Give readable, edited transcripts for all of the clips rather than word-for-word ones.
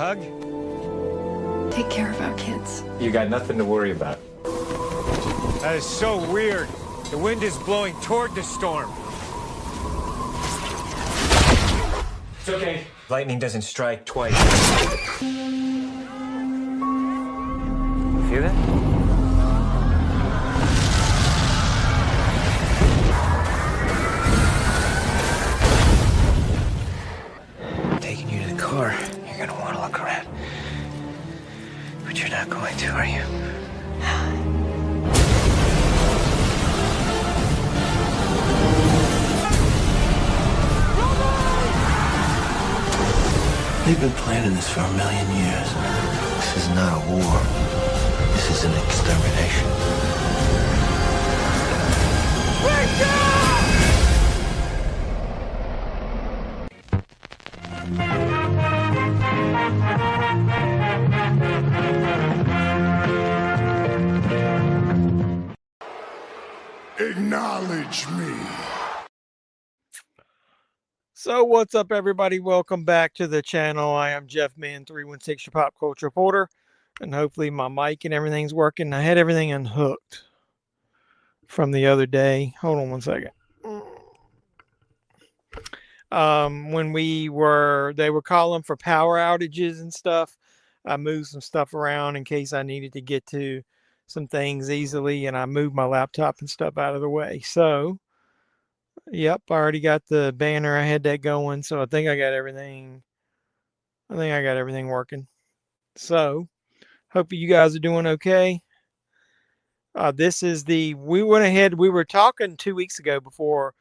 Doug? Take care of our kids. You got nothing to worry about. That is so weird. The wind is blowing toward the storm. It's okay. Lightning doesn't strike twice. Feel that? Taking you to the car. You're gonna want to look around. But you're not going to, are you? They've been planning this for 1,000,000 years. This is not a war. This is an extermination. Wake up! Acknowledge me. So what's up, everybody? Welcome back to the channel. I am Jeffman316, your pop culture reporter, and hopefully my mic and everything's working. I had everything unhooked from the other day. Hold on one second. When they were calling for power outages and stuff, I moved some stuff around in case I needed to get to some things easily, and I moved my laptop and stuff out of the way. So yep, I already got the banner. I had that going, so I think I got everything. I think I got everything working. So, hope you guys are doing okay. We went ahead. We were talking 2 weeks ago before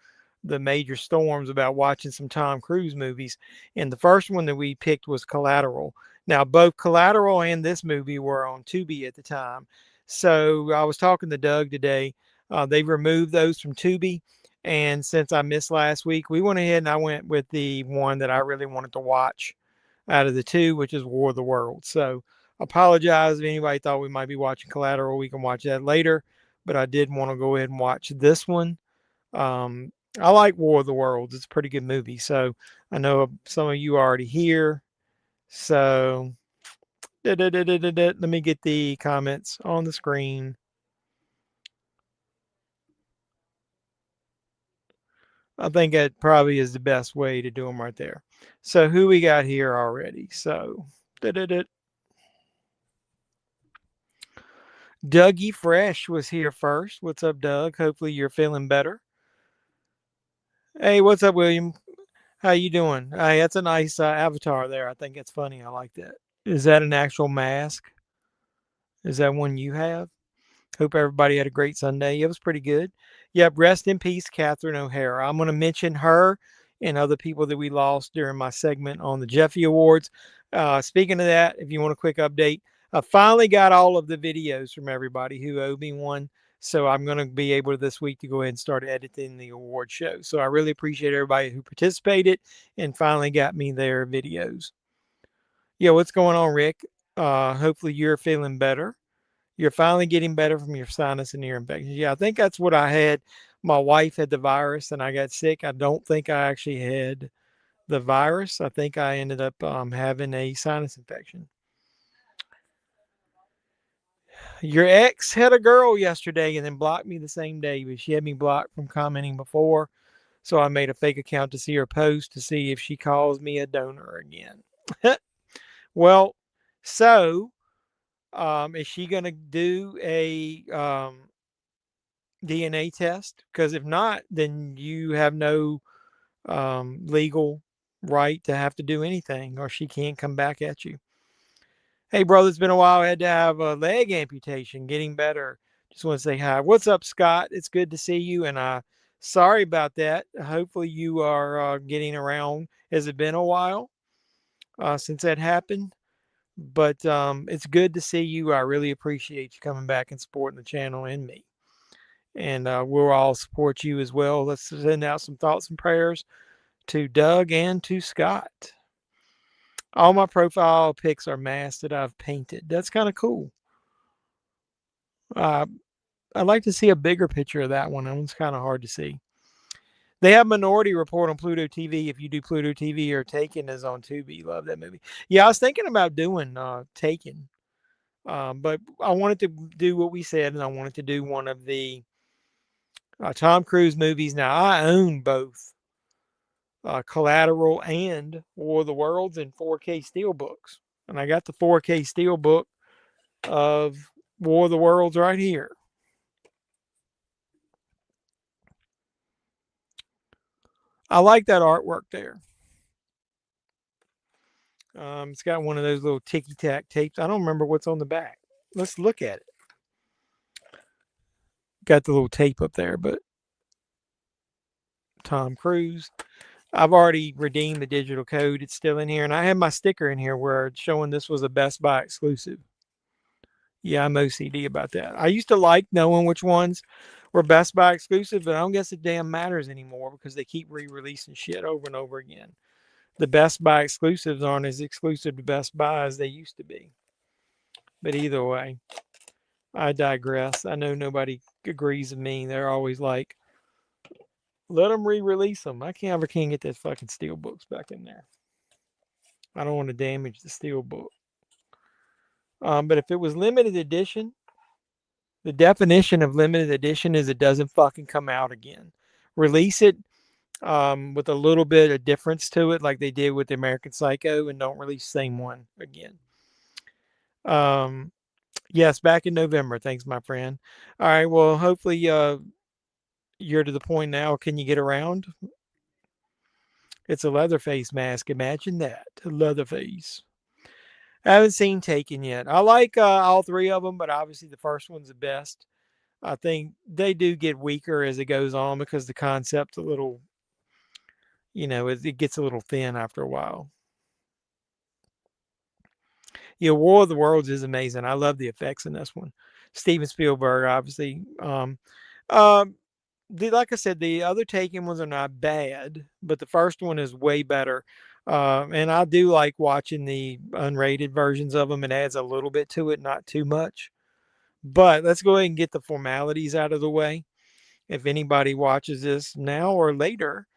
the major storms about watching some Tom Cruise movies, and the first one that we picked was Collateral. Now, both Collateral and this movie were on Tubi at the time. So I was talking to Doug today. They removed those from Tubi. And since I missed last week, we went ahead and I went with the one that I really wanted to watch out of the two, which is War of the Worlds. So apologize if anybody thought we might be watching Collateral. We can watch that later. But I did want to go ahead and watch this one. I like War of the Worlds. It's a pretty good movie. So I know some of you are already here. So let me get the comments on the screen. I think that probably is the best way to do them right there. So who we got here already? So Dougie Fresh was here first. What's up, Doug? Hopefully you're feeling better. Hey, what's up, William? How you doing? Hey, that's a nice avatar there. I think it's funny. I like that. Is that an actual mask? Is that one you have? Hope everybody had a great Sunday. It was pretty good. Yep, rest in peace, Catherine O'Hara. I'm going to mention her and other people that we lost during my segment on the Jeffy Awards. Speaking of that, if you want a quick update, I finally got all of the videos from everybody who owed me one. So I'm going to be able this week to go ahead and start editing the award show. So I really appreciate everybody who participated and finally got me their videos. Yeah, what's going on, Rick? Hopefully you're feeling better. You're finally getting better from your sinus and ear infection. Yeah, I think that's what I had. My wife had the virus and I got sick. I don't think I actually had the virus. I think I ended up having a sinus infection. Your ex had a girl yesterday and then blocked me the same day, but she had me blocked from commenting before. So I made a fake account to see her post to see if she calls me a donor again. Well, so is she going to do a DNA test? Because if not, then you have no legal right to have to do anything, or she can't come back at you. Hey, brother, it's been a while. I had to have a leg amputation. Getting better. Just want to say hi. What's up, Scott? It's good to see you. And sorry about that. Hopefully you are getting around. Has it been a while since that happened? But it's good to see you. I really appreciate you coming back and supporting the channel and me. And we'll all support you as well. Let's send out some thoughts and prayers to Doug and to Scott. All my profile pics are masks that I've painted. That's kind of cool. I'd like to see a bigger picture of that one. That one's kind of hard to see. They have Minority Report on Pluto TV. If you do Pluto TV, or Taken is on Tubi. Love that movie. Yeah, I was thinking about doing Taken, but I wanted to do what we said, and I wanted to do one of the Tom Cruise movies. Now I own both Collateral and War of the Worlds in 4K steelbooks, and I got the 4K steelbook of War of the Worlds right here. I like that artwork there. It's got one of those little ticky tack tapes. I don't remember what's on the back. Let's look at it. Got the little tape up there, but Tom Cruise. I've already redeemed the digital code. It's still in here, and I have my sticker in here where it's showing this was a Best Buy exclusive. Yeah, I'm OCD about that. I used to like knowing which ones were Best Buy exclusive, but I don't guess it damn matters anymore because they keep re-releasing shit over and over again. The Best Buy exclusives aren't as exclusive to Best Buy as they used to be. But either way, I digress. I know nobody agrees with me. They're always like, let them re-release them. I can't get that fucking steel books back in there. I don't want to damage the steel book. But if it was limited edition, the definition of limited edition is it doesn't fucking come out again. Release it with a little bit of difference to it, like they did with the American Psycho, and don't release the same one again. Yes, back in November. Thanks, my friend. All right. Well, hopefully you're to the point now. Can you get around? It's a Leatherface mask. Imagine that. A Leatherface. I haven't seen Taken yet. I like all three of them, but obviously the first one's the best. I think they do get weaker as it goes on because the concept's a little, it gets a little thin after a while. Yeah, War of the Worlds is amazing. I love the effects in this one. Steven Spielberg, obviously. Like I said, the other Taken ones are not bad, but the first one is way better. And I do like watching the unrated versions of them. It adds a little bit to it, not too much. But let's go ahead and get the formalities out of the way. If anybody watches this now or later,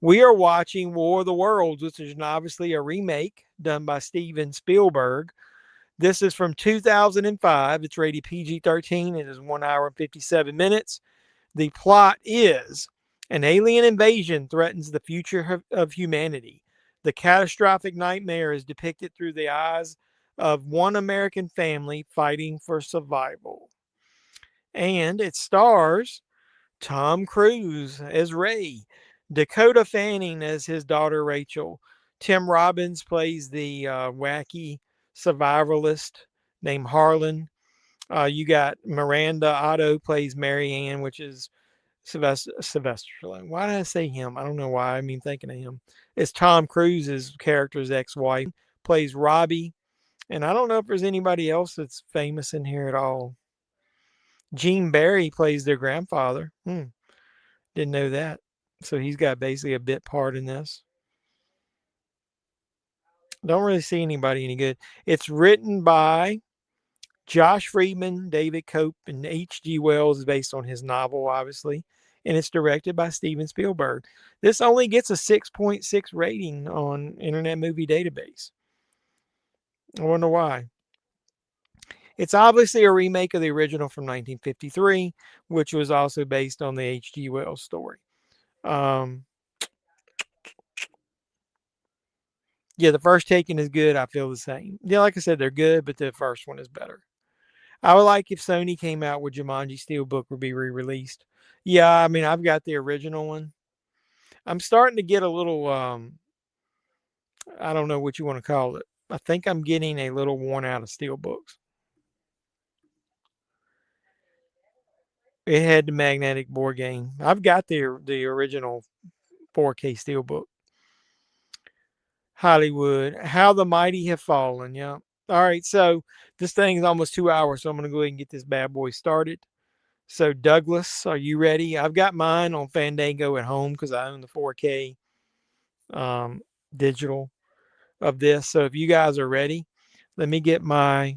we are watching War of the Worlds, which is obviously a remake done by Steven Spielberg. This is from 2005. It's rated PG-13. It is 1 hour and 57 minutes. The plot is an alien invasion threatens the future of humanity. The catastrophic nightmare is depicted through the eyes of one American family fighting for survival. And it stars Tom Cruise as Ray, Dakota Fanning as his daughter Rachel. Tim Robbins plays the wacky survivalist named Harlan. You got Miranda Otto plays Mary Ann, which is Sylvester Stallone. Why did I say him? I don't know why. I mean, thinking of him. It's Tom Cruise's character's ex-wife. Plays Robbie. And I don't know if there's anybody else that's famous in here at all. Gene Barry plays their grandfather. Didn't know that. So he's got basically a bit part in this. Don't really see anybody any good. It's written by Josh Friedman, David Cope, and H.G. Wells is based on his novel, obviously. And it's directed by Steven Spielberg. This only gets a 6.6 rating on Internet Movie Database. I wonder why. It's obviously a remake of the original from 1953, which was also based on the H.G. Wells story. Yeah, the first Taken is good. I feel the same. Yeah, like I said, they're good, but the first one is better. I would like if Sony came out with Jumanji Steelbook would be re-released. Yeah, I mean, I've got the original one. I'm starting to get a little, I don't know what you want to call it. I think I'm getting a little worn out of Steelbooks. It had the magnetic board game. I've got the original 4K Steelbook. Hollywood, How the Mighty Have Fallen. Yeah. All right. So this thing is almost 2 hours. So I'm going to go ahead and get this bad boy started. So Douglas, are you ready? I've got mine on Fandango at home because I own the 4K digital of this. So if you guys are ready, let me get my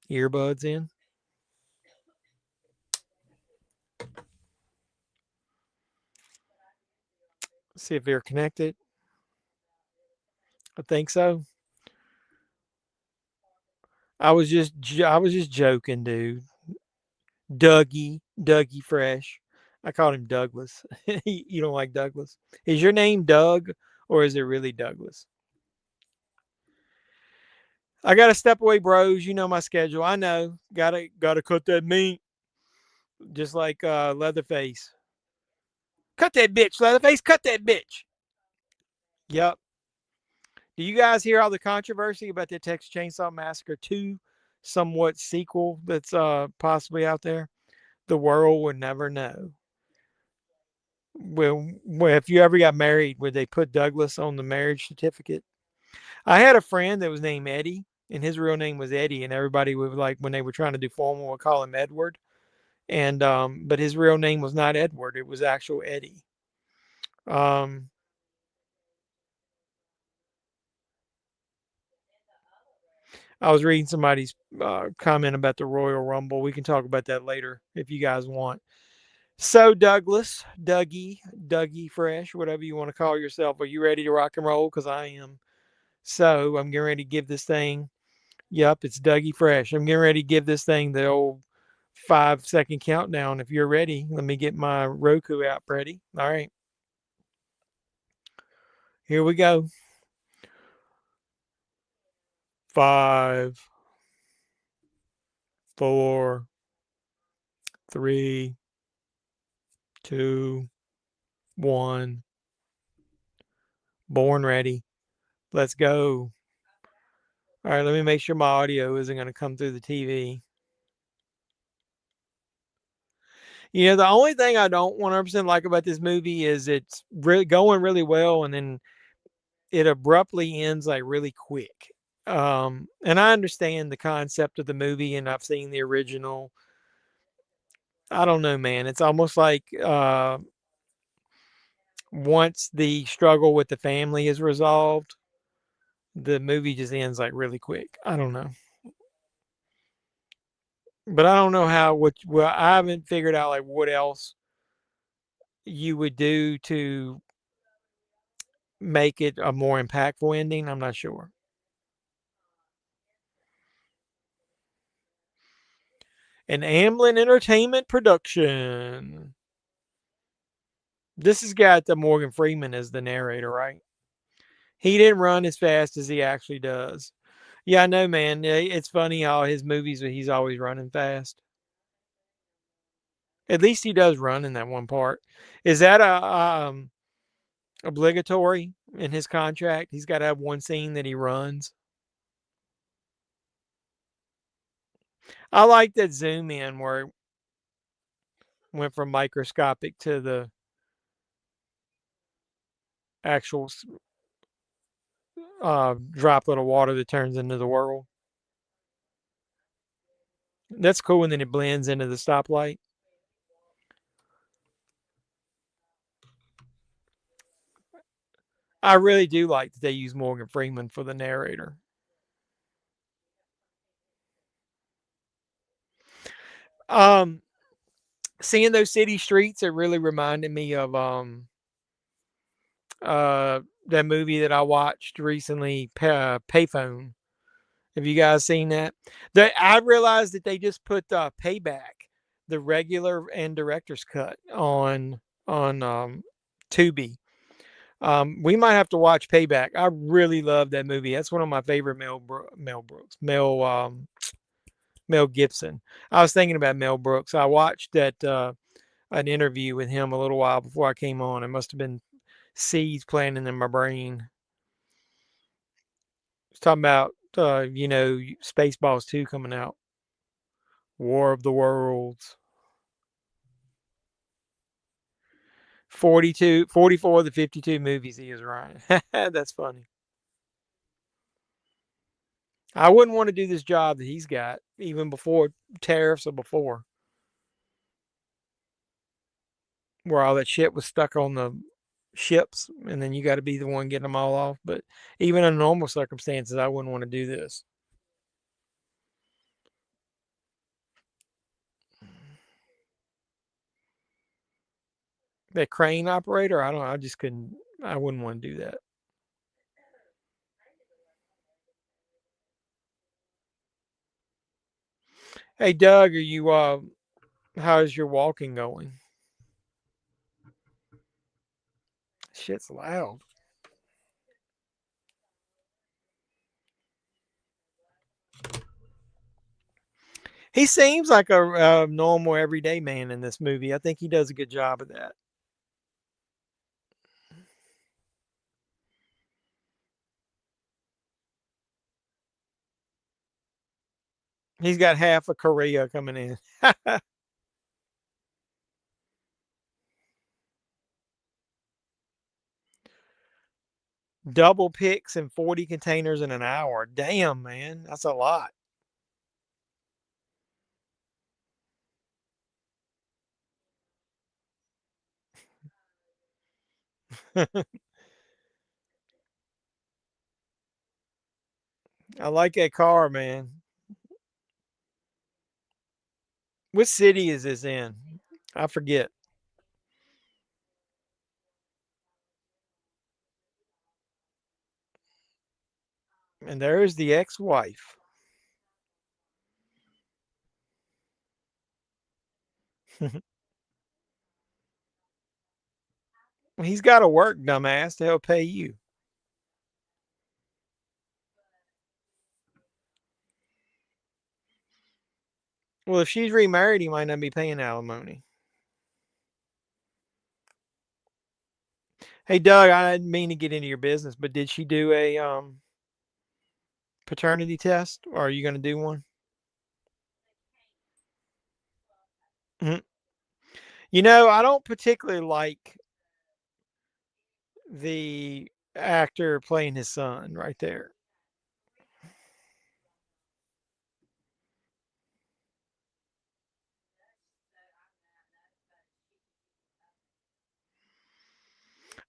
earbuds in. See if they're connected. I think so. I was just joking, dude. Dougie Fresh. I called him Douglas. You don't like Douglas? Is your name Doug or is it really Douglas? I gotta step away, bros. You know my schedule. I know. Gotta cut that meat. Just like Leatherface. Cut that bitch, Leatherface. Cut that bitch. Yep. Do you guys hear all the controversy about the Texas Chainsaw Massacre 2 somewhat sequel that's possibly out there? The world would never know. Well, if you ever got married, would they put Douglas on the marriage certificate? I had a friend that was named Eddie, and his real name was Eddie, and everybody would like when they were trying to do formal would call him Edward. And but his real name was not Edward; it was actual Eddie. Um, I was reading somebody's comment about the Royal Rumble. We can talk about that later if you guys want. So, Douglas, Dougie Fresh, whatever you want to call yourself, are you ready to rock and roll? Because I am. So, I'm getting ready to give this thing. Yep, it's Dougie Fresh. I'm getting ready to give this thing the old 5 second countdown. If you're ready, let me get my Roku app ready. All right, here we go. 5, 4, 3, 2, 1. Born ready. Let's go. All right, let me make sure my audio isn't going to come through the TV. You know, the only thing I don't 100% like about this movie is it's really going really well and then it abruptly ends like really quick. And I understand the concept of the movie and I've seen the original. I don't know, man. It's almost like once the struggle with the family is resolved, the movie just ends like really quick. I don't know. But I don't know how well I haven't figured out like what else you would do to make it a more impactful ending. I'm not sure. An Amblin Entertainment production. This has got the Morgan Freeman as the narrator, right? He didn't run as fast as he actually does. Yeah, I know, man. It's funny how his movies he's always running fast. At least he does run in that one part. Is that a obligatory in his contract? He's got to have one scene that he runs. I like that zoom in where it went from microscopic to the actual droplet of water that turns into the world. That's cool, and then it blends into the stoplight. I really do like that they use Morgan Freeman for the narrator. Um, Seeing those city streets, it really reminded me of that movie that I watched recently, Payphone. Have you guys seen that? I realized that they just put Payback, the regular and director's cut on Tubi. We might have to watch Payback. I really love that movie. That's one of my favorite Mel Gibson. I was thinking about Mel Brooks. I watched that an interview with him a little while before I came on. It must have been seeds planting in my brain. It's talking about Spaceballs 2 coming out. War of the Worlds. 44 of the 52 movies he is right. That's funny. I wouldn't want to do this job that he's got, even before tariffs or before, where all that shit was stuck on the ships, and then you got to be the one getting them all off. But even in normal circumstances, I wouldn't want to do this. That crane operator, I don't. I just couldn't. I wouldn't want to do that. Hey, Doug, are you? How's your walking going? Shit's loud. He seems like a normal, everyday man in this movie. I think he does a good job of that. He's got half of Korea coming in. Double picks and 40 containers in an hour. Damn, man. That's a lot. I like that car, man. What city is this in? I forget. And there's the ex wife. He's got to work, dumbass. They'll pay you. Well, if she's remarried, he might not be paying alimony. Hey, Doug, I didn't mean to get into your business, but did she do a paternity test, or are you going to do one? Mhm. You know, I don't particularly like the actor playing his son right there.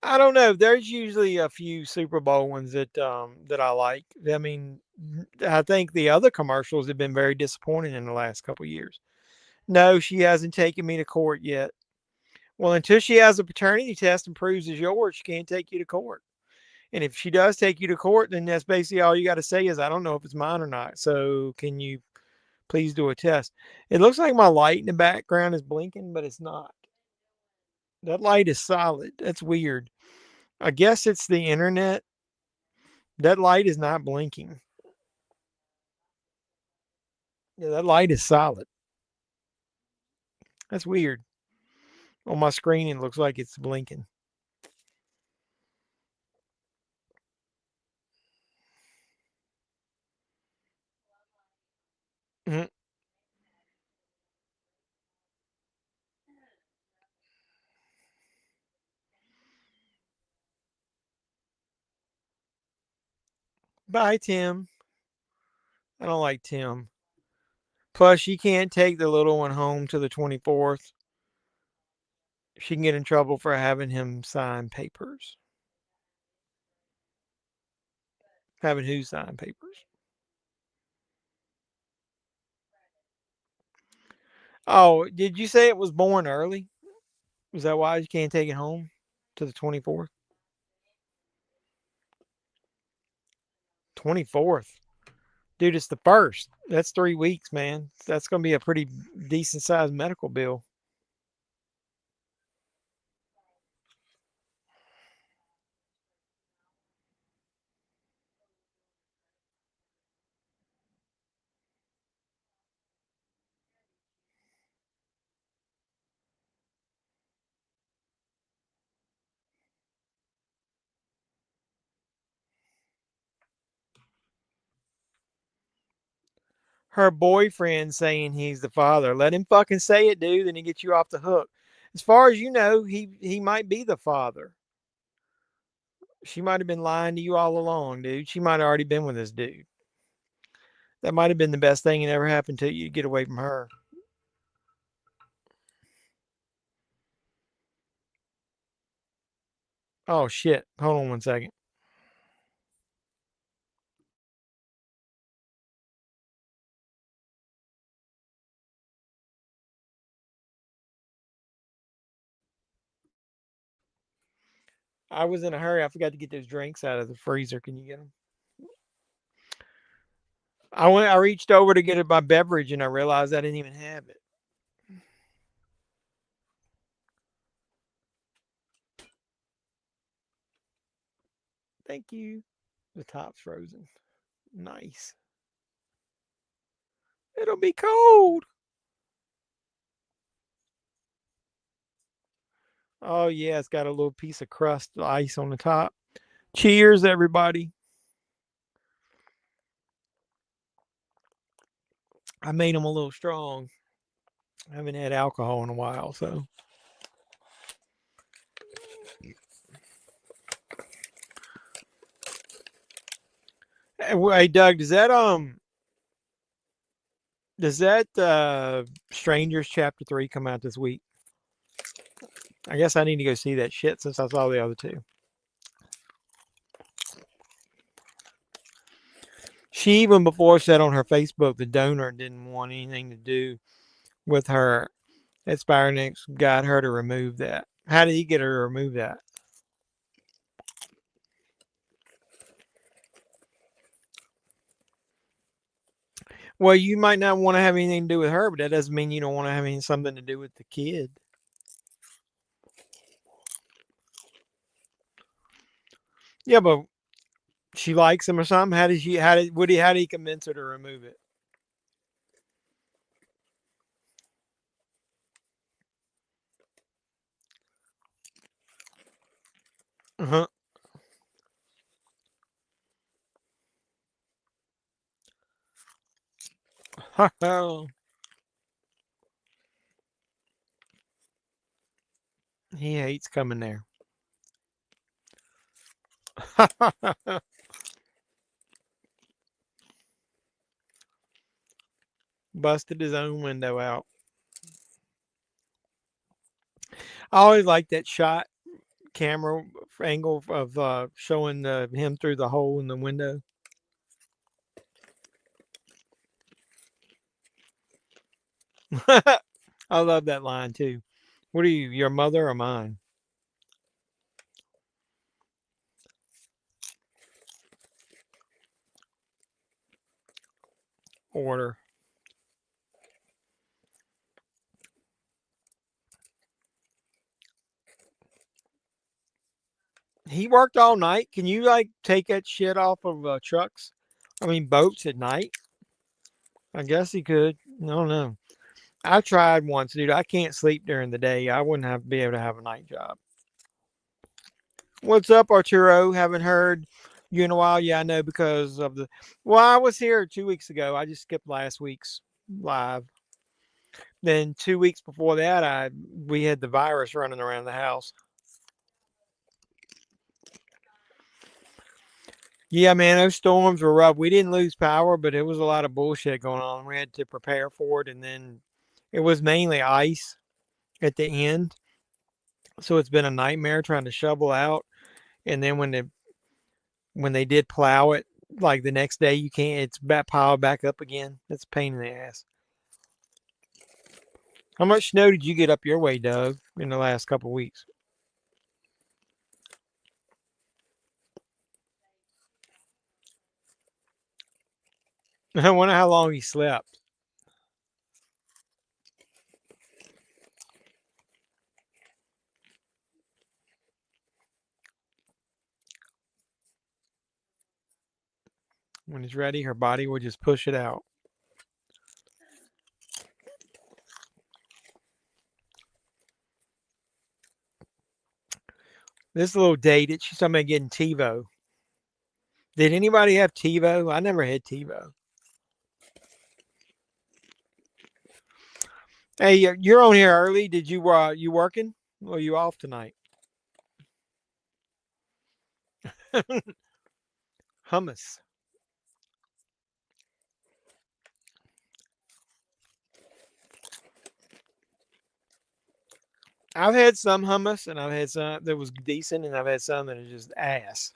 I don't know. There's usually a few Super Bowl ones that I like. I mean, I think the other commercials have been very disappointing in the last couple of years. No, she hasn't taken me to court yet. Well, until she has a paternity test and proves it's yours, she can't take you to court. And if she does take you to court, then that's basically all you got to say is, I don't know if it's mine or not. So can you please do a test? It looks like my light in the background is blinking, but it's not. That light is solid. That's weird. I guess it's the internet. That light is not blinking. Yeah, that light is solid. That's weird. On my screen, it looks like it's blinking. Mhm. Bye, Tim. I don't like Tim. Plus, she can't take the little one home to the 24th. She can get in trouble for having him sign papers. Having who sign papers? Oh, did you say it was born early? Is that why you can't take it home to the 24th? 24th. Dude, it's the first. That's 3 weeks, man. That's going to be a pretty decent sized medical bill. Her boyfriend saying he's the father. Let him fucking say it, dude, and he gets you off the hook. As far as you know, he might be the father. She might have been lying to you all along, dude. She might have already been with this dude. That might have been the best thing that ever happened to you to get away from her. Oh shit. Hold on 1 second. I was in a hurry. I forgot to get those drinks out of the freezer. Can you get them? I reached over to get my beverage and I realized I didn't even have it. Thank you. The top's frozen. Nice. It'll be cold. Oh yeah, it's got a little piece of crust ice on the top. Cheers, everybody. I made them a little strong. I haven't had alcohol in a while, so. Hey Doug, does that Strangers Chapter 3 come out this week? I guess I need to go see that shit since I saw the other two. She even before said on her Facebook the donor didn't want anything to do with her. Spirnix got her to remove that. How did he get her to remove that? Well, you might not want to have anything to do with her, but that doesn't mean you don't want to have something to do with the kid. Yeah, but she likes him or something. How did he convince her to remove it? Uh huh. He hates coming there. Busted his own window out. I always like that shot camera angle of showing him through the hole in the window. I love that line too. What are you, your mother or mine? Order. He worked all night. Can you like take that shit off of trucks? I mean boats at night. I guess he could. I don't know. I tried once, dude. I can't sleep during the day. I wouldn't have be able to have a night job. What's up, Arturo? Haven't heard you in a while. Yeah, I know because of the. Well, I was here 2 weeks ago. I just skipped last week's live. Then 2 weeks before that, we had the virus running around the house. Yeah, man, those storms were rough. We didn't lose power, but it was a lot of bullshit going on. We had to prepare for it, and then it was mainly ice at the end. So it's been a nightmare trying to shovel out. And then when they did plow it, like the next day, you can't. It's back piled back up again. It's a pain in the ass. How much snow did you get up your way, Doug, in the last couple of weeks? I wonder how long he slept. When it's ready, her body will just push it out. This is a little dated. She's talking about getting TiVo. Did anybody have TiVo? I never had TiVo. Hey, you're on here early. Did you working? Or are you off tonight? Hummus. I've had some hummus, and I've had some that was decent, and I've had some that are just ass.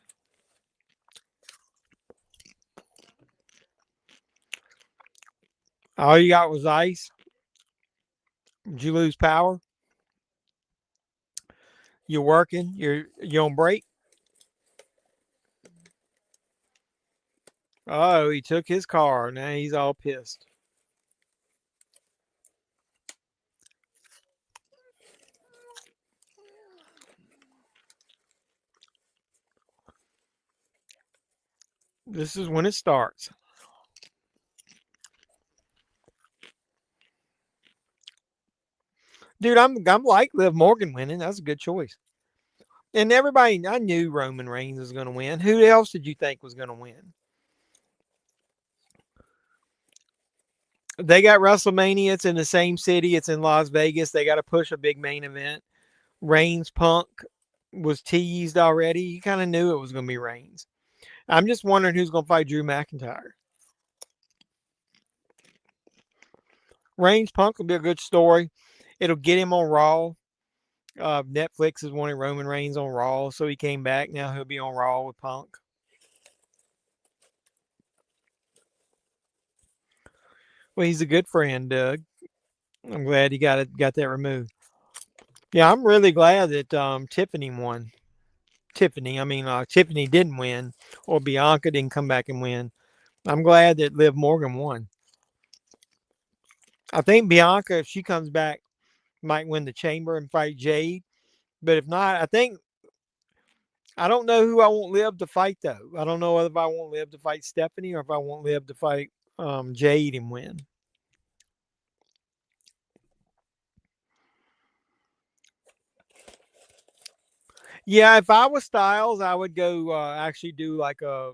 All you got was ice. Did you lose power? You working? You on break? Oh, he took his car. Now he's all pissed. This is when it starts. Dude, I'm like Liv Morgan winning. That's a good choice. And everybody, I knew Roman Reigns was going to win. Who else did you think was going to win? They got WrestleMania. It's in the same city. It's in Las Vegas. They got to push a big main event. Reigns Punk was teased already. You kind of knew it was going to be Reigns. I'm just wondering who's going to fight Drew McIntyre. Reigns Punk will be a good story. It'll get him on Raw. Netflix is wanting Roman Reigns on Raw, so he came back. Now he'll be on Raw with Punk. Well, he's a good friend, Doug. I'm glad he got that removed. Yeah, I'm really glad that Tiffany won. Tiffany didn't win, or Bianca didn't come back and win. I'm glad that Liv Morgan won. I think Bianca, if she comes back, might win the Chamber and fight Jade. But if not, I don't know who I want Liv to fight though. I don't know if I want Liv to fight Stephanie or if I want Liv to fight Jade and win. Yeah, if I was Styles, I would go actually do like a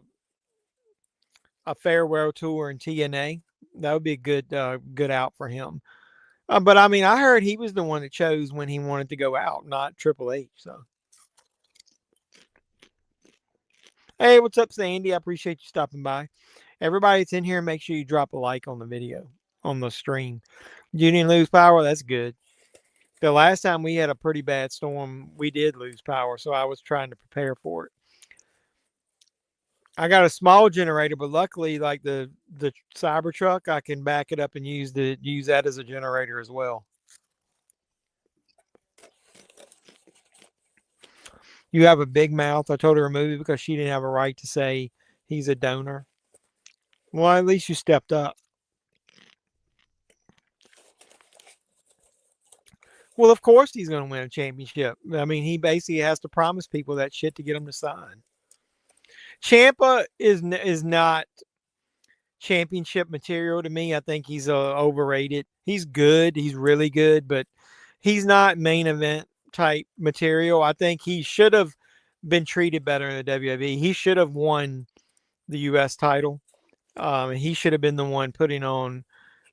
farewell tour in TNA. That would be a good out for him. But I mean, I heard he was the one that chose when he wanted to go out, not Triple H. So, hey, what's up, Sandy? I appreciate you stopping by. Everybody that's in here, make sure you drop a like on the video, on the stream. You didn't lose power. That's good. The last time we had a pretty bad storm, we did lose power, so I was trying to prepare for it. I got a small generator, but luckily, like the Cybertruck, I can back it up and use that as a generator as well. You have a big mouth. I told her to remove it because she didn't have a right to say he's a donor. Well, at least you stepped up. Well, of course he's going to win a championship. I mean, he basically has to promise people that shit to get them to sign. Champa is not championship material to me. I think he's overrated. He's good. He's really good, but he's not main event type material. I think he should have been treated better in the WWE. He should have won the U.S. title. He should have been the one putting on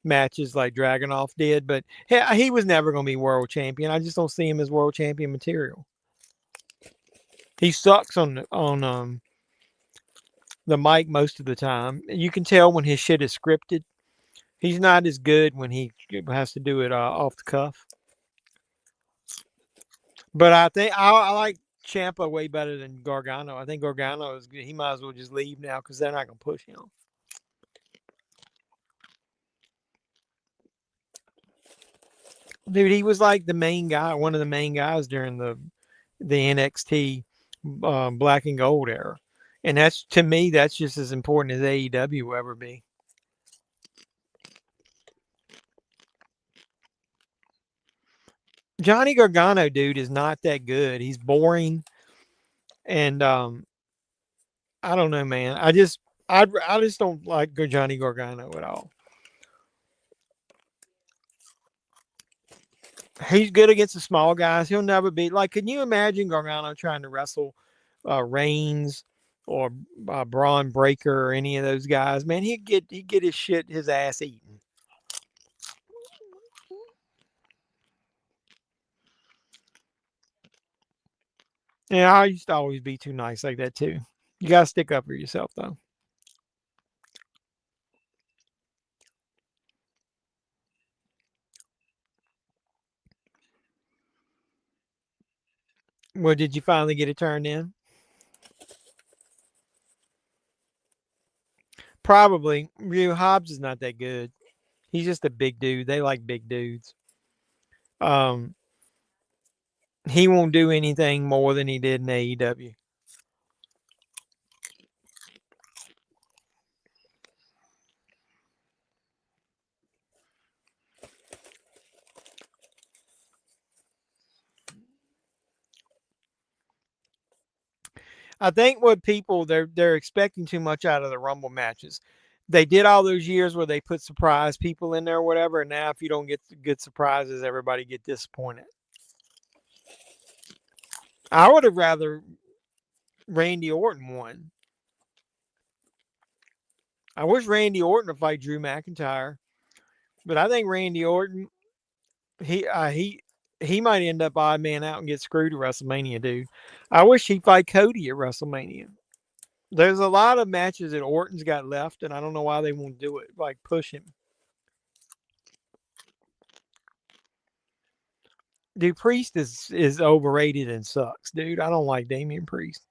matches like Dragunov did, but he was never going to be world champion. I just don't see him as world champion material. He sucks on the mic most of the time. You can tell when his shit is scripted. He's not as good when he has to do it off the cuff. But I think I like Champa way better than Gargano. I think Gargano is good. He might as well just leave now because they're not going to push him. Dude, he was like the main guy, one of the main guys during the NXT black and gold era. And that's, to me, that's just as important as AEW will ever be. Johnny Gargano, dude, is not that good. He's boring. And I don't know, man. I just don't like Johnny Gargano at all. He's good against the small guys. He'll never be like. Can you imagine Gargano trying to wrestle Reigns or Braun Breaker or any of those guys? Man, he'd get his ass eaten. Yeah, I used to always be too nice like that too. You gotta stick up for yourself though. Well, did you finally get it turned in? Probably. Hobbs is not that good. He's just a big dude. They like big dudes. Um, He won't do anything more than he did in AEW. I think what people they're expecting too much out of the Rumble matches. They did all those years where they put surprise people in there or whatever, and now if you don't get good surprises, everybody get disappointed. I would have rather Randy Orton won. I wish Randy Orton would fight Drew McIntyre, but I think Randy Orton he might end up odd man out and get screwed at WrestleMania, dude. I wish he'd fight Cody at WrestleMania. There's a lot of matches that Orton's got left, and I don't know why they won't do it. Like push him. Dude, Priest is overrated and sucks, dude. I don't like Damian Priest.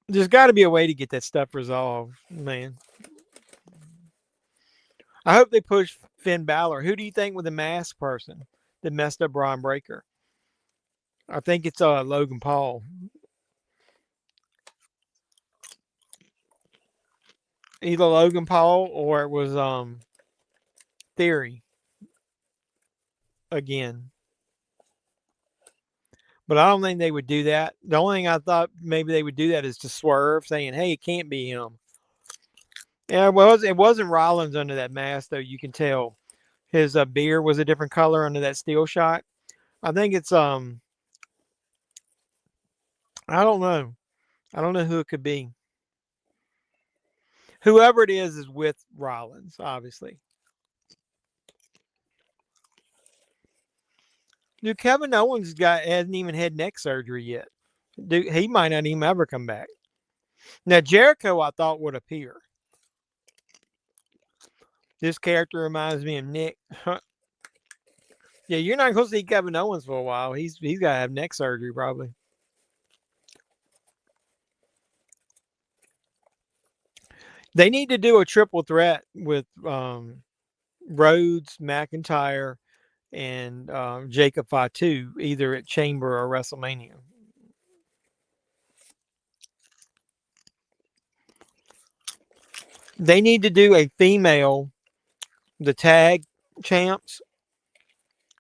There's got to be a way to get that stuff resolved, man. I hope they push Finn Balor. Who do you think was the mask person that messed up Braun Breaker? I think it's Logan Paul. Either Logan Paul or it was Theory again. But I don't think they would do that. The only thing I thought maybe they would do that is to swerve, saying, "Hey, it can't be him." Yeah, it wasn't Rollins under that mask though. You can tell his beard was a different color under that steel shot. I think it's I don't know. I don't know who it could be. Whoever it is with Rollins, obviously. Dude, Kevin Owens hasn't even had neck surgery yet. Dude, he might not even ever come back. Now Jericho, I thought would appear. This character reminds me of Nick. Yeah, you're not going to see Kevin Owens for a while. He's got to have neck surgery probably. They need to do a triple threat with Rhodes, McIntyre, and Jacob Fatu, either at Chamber or WrestleMania. They need to do a female, the tag champs.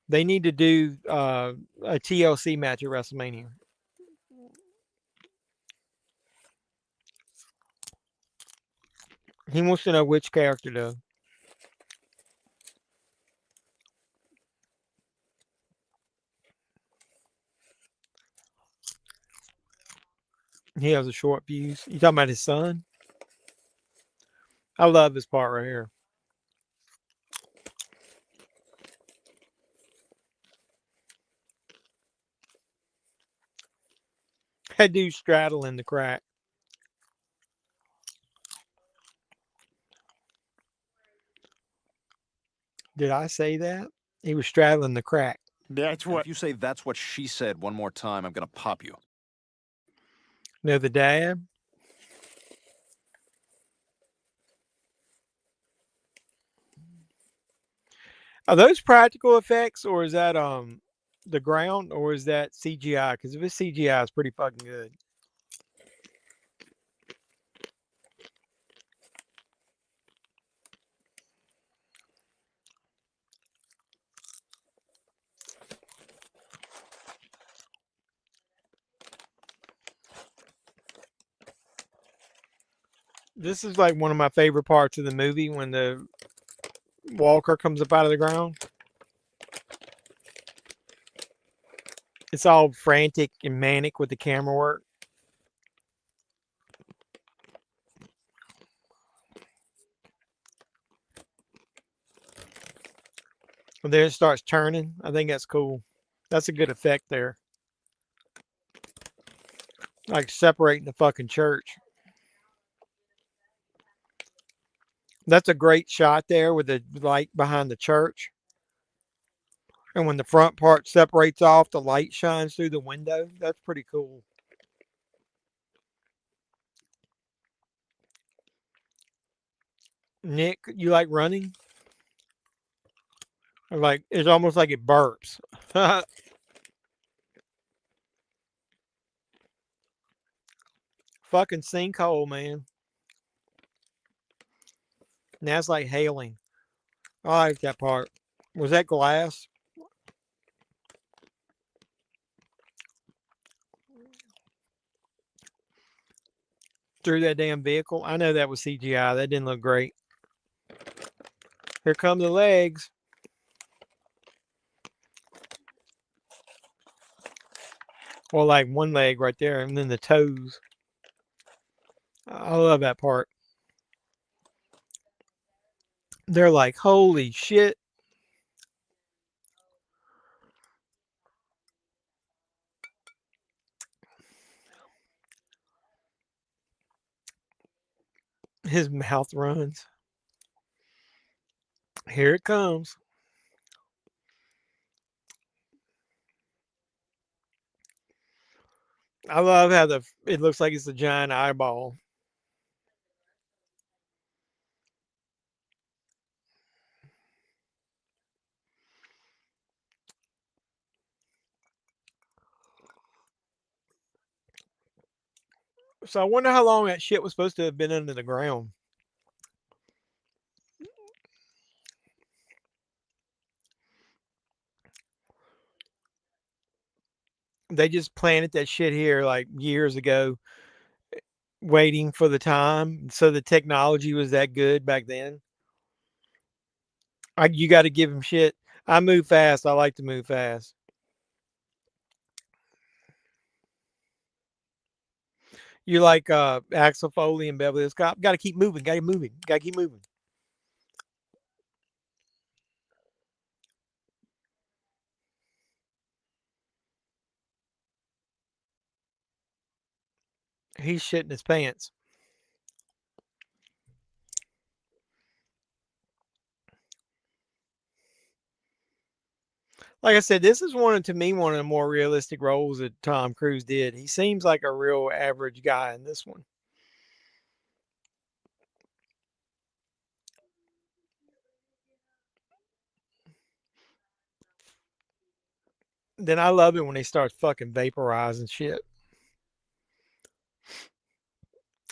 They need to do a TLC match at WrestleMania. He wants to know which character though. He has a short fuse. You talking about his son? I love this part right here. That dude straddling the crack. Did I say that? He was straddling the crack. That's And what. if you say that's what she said one more time, I'm gonna pop you. No, the dad. Are those practical effects or is that the ground or is that CGI? Because if it's CGI, it's pretty fucking good. This is like one of my favorite parts of the movie when the walker comes up out of the ground. It's all frantic and manic with the camera work. And then it starts turning. I think that's cool. That's a good effect there. Like separating the fucking church. That's a great shot there with the light behind the church. And when the front part separates off, the light shines through the window. That's pretty cool. Nick, you like running? Like it's almost like it burps. Fucking sinkhole, man. Now it's like hailing. I like that part. Was that glass? Through that damn vehicle? I know that was CGI. That didn't look great. Here come the legs. Well, like one leg right there, and then the toes. I love that part. They're like, holy shit. His mouth runs. Here it comes. I love how it looks like it's a giant eyeball. So I wonder how long that shit was supposed to have been under the ground. They just planted that shit here like years ago, waiting for the time. So the technology was that good back then. You got to give him shit. I move fast. I like to move fast. You like Axel Foley and Beverly Hills Cop. Got to keep moving. Got to moving. Got to keep moving. He's shitting his pants. Like I said, this is to me one of the more realistic roles that Tom Cruise did. He seems like a real average guy in this one. Then I love it when they start fucking vaporizing shit.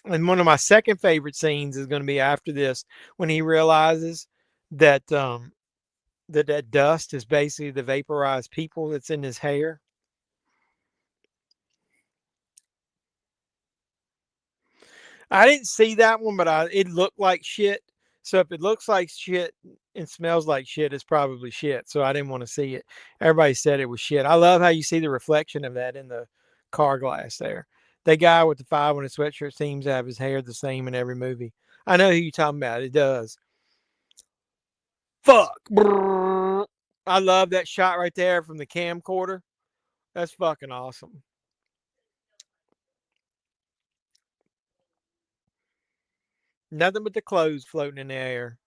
And one of my second favorite scenes is going to be after this when he realizes that that dust is basically the vaporized people that's in his hair. I didn't see that one, but it looked like shit. So if it looks like shit and smells like shit, it's probably shit. So I didn't want to see it. Everybody said it was shit. I love how you see the reflection of that in the car glass there. The guy with the 5 on his sweatshirt seems to have his hair the same in every movie. I know who you're talking about. It does. Fuck. Brrr. I love that shot right there from the camcorder. That's fucking awesome. Nothing but the clothes floating in the air.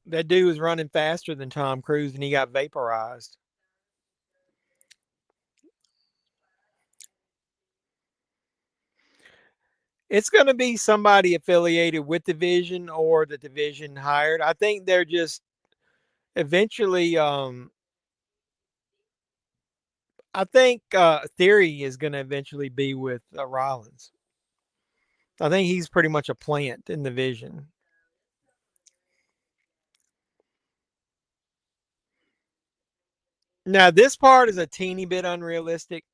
That dude was running faster than Tom Cruise and he got vaporized. It's going to be somebody affiliated with Division or the Division hired. I think they're just eventually. I think Theory is going to eventually be with Rollins. I think he's pretty much a plant in the Vision. Now this part is a teeny bit unrealistic.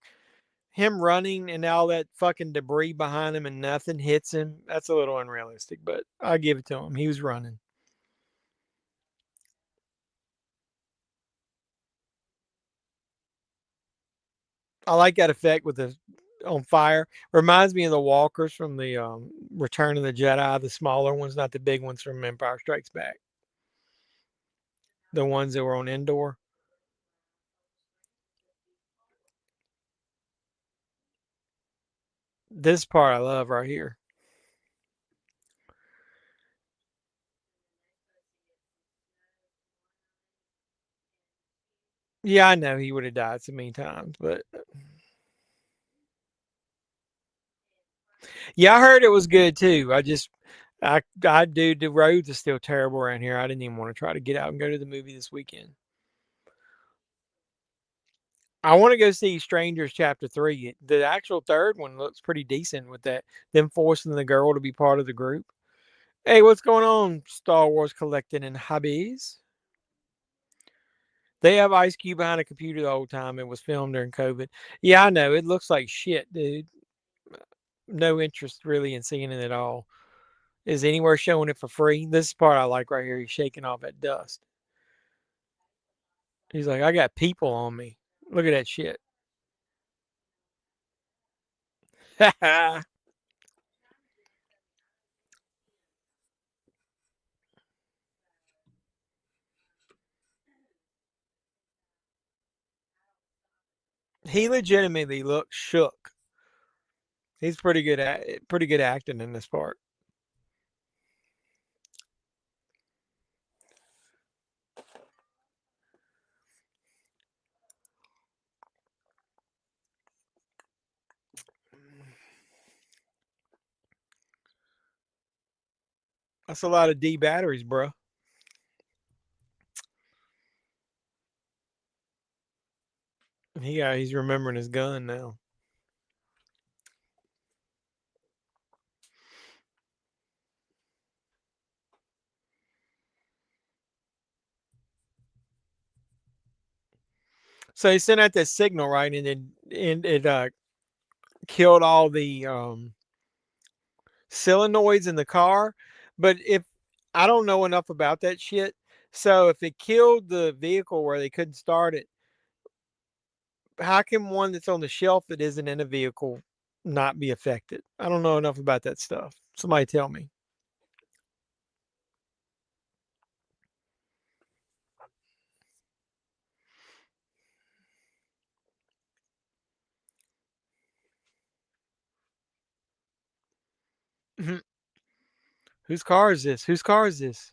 Him running and all that fucking debris behind him and nothing hits him. That's a little unrealistic, but I give it to him. He was running. I like that effect with the on fire. Reminds me of the walkers from the Return of the Jedi, the smaller ones, not the big ones from Empire Strikes Back. The ones that were on Endor. This part I love right here. Yeah, I know he would have died so many times, but Yeah, I heard it was good too. I do. The roads are still terrible around here. I didn't even want to try to get out and go to the movie this weekend. I want to go see Strangers Chapter 3. The actual third one looks pretty decent with that them forcing the girl to be part of the group. Hey, what's going on, Star Wars collecting and hobbies? They have Ice Cube behind a computer the whole time. It was filmed during COVID. Yeah, I know. It looks like shit, dude. No interest really in seeing it at all. Is anywhere showing it for free? This is the part I like right here. He's shaking off that dust. He's like, I got people on me. Look at that shit. He legitimately looks shook. He's pretty good acting in this part. That's a lot of D batteries, bro. He's remembering his gun now. So he sent out that signal, right, and it killed all the solenoids in the car. But if I don't know enough about that shit, so if it killed the vehicle where they couldn't start it, how can one that's on the shelf that isn't in a vehicle not be affected? I don't know enough about that stuff. Somebody tell me. Whose car is this? Whose car is this?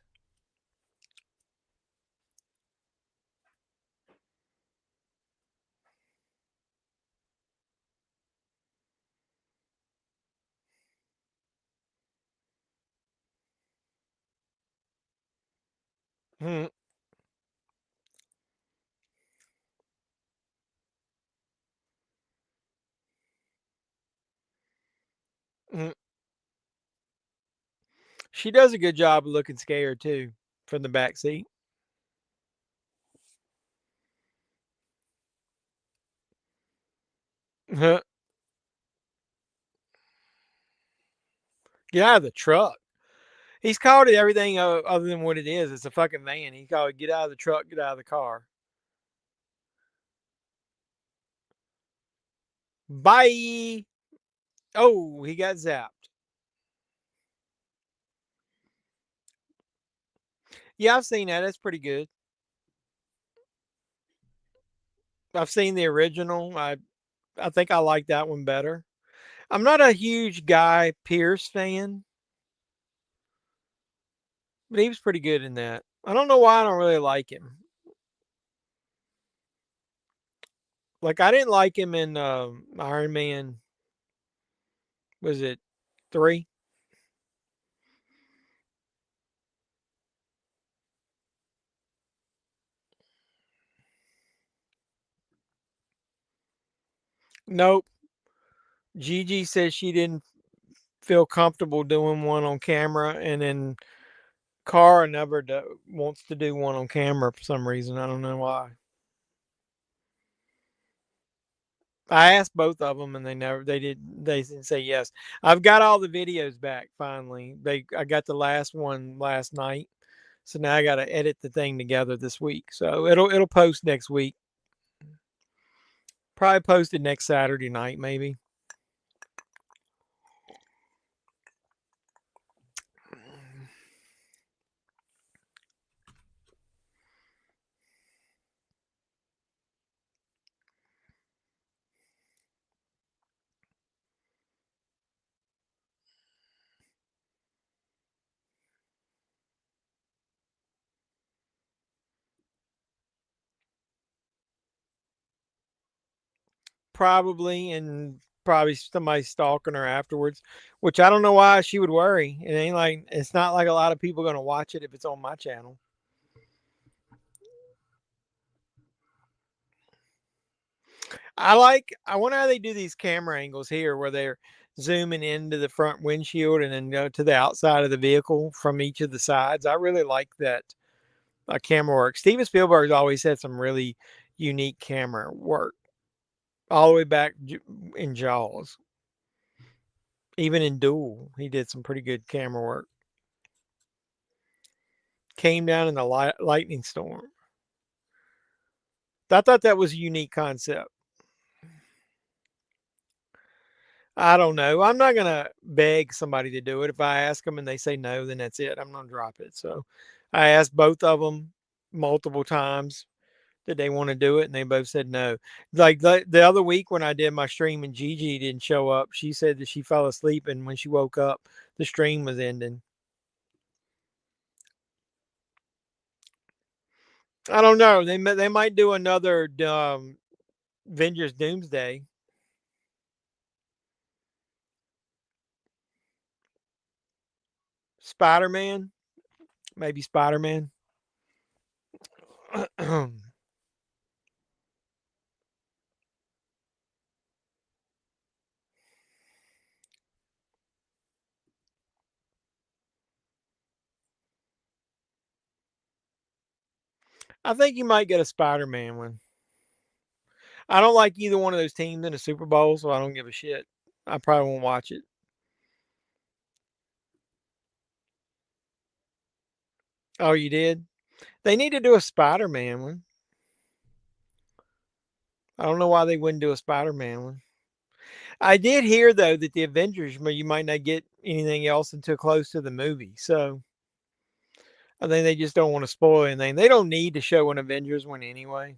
Hmm. Hmm. She does a good job of looking scared too from the back seat. Get out of the truck. He's called it everything other than what it is. It's a fucking van. He called it get out of the truck, get out of the car. Bye. Oh, he got zapped. Yeah, I've seen that. That's pretty good. I've seen the original. I think I like that one better. I'm not a huge Guy Pearce fan, but he was pretty good in that. I don't know why I don't really like him. Like I didn't like him in Iron Man. Was it 3? Nope. Gigi says she didn't feel comfortable doing one on camera, and then Cara never wants to do one on camera for some reason. I don't know why. I asked both of them, and they didn't say yes. I've got all the videos back finally. I got the last one last night, so now I got to edit the thing together this week. So it'll post next week. Probably posted next Saturday night, maybe. Probably, and probably somebody stalking her afterwards, which I don't know why she would worry. It ain't like it's not like a lot of people gonna watch it if it's on my channel. I wonder how they do these camera angles here where they're zooming into the front windshield and then go to the outside of the vehicle from each of the sides. I really like that camera work. Steven Spielberg's always had some really unique camera work, all the way back in Jaws. Even in Duel, he did some pretty good camera work. Came down in the lightning storm. I thought that was a unique concept. I don't know. I'm not gonna beg somebody to do it. If I ask them and they say no, then that's it. I'm gonna drop it. So I asked both of them multiple times that they want to do it, and they both said no. Like the other week when I did my stream and Gigi didn't show up, she said that she fell asleep, and when she woke up, the stream was ending. I don't know. They might do another Avengers Doomsday. Spider-Man, maybe Spider-Man. I think you might get a Spider-Man one. I don't like either one of those teams in the Super Bowl, so I don't give a shit. I probably won't watch it. Oh, you did? They need to do a Spider-Man one. I don't know why they wouldn't do a Spider-Man one. I did hear though that the Avengers, you might not get anything else until close to the movie. So I think they just don't want to spoil anything. They don't need to show an Avengers one anyway.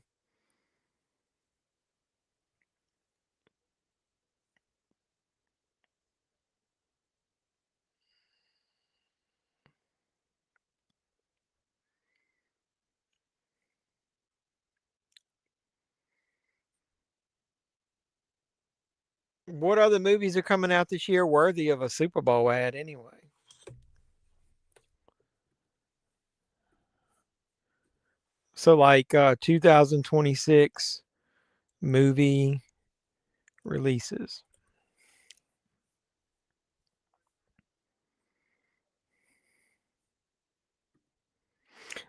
What other movies are coming out this year worthy of a Super Bowl ad anyway? So like 2026 movie releases.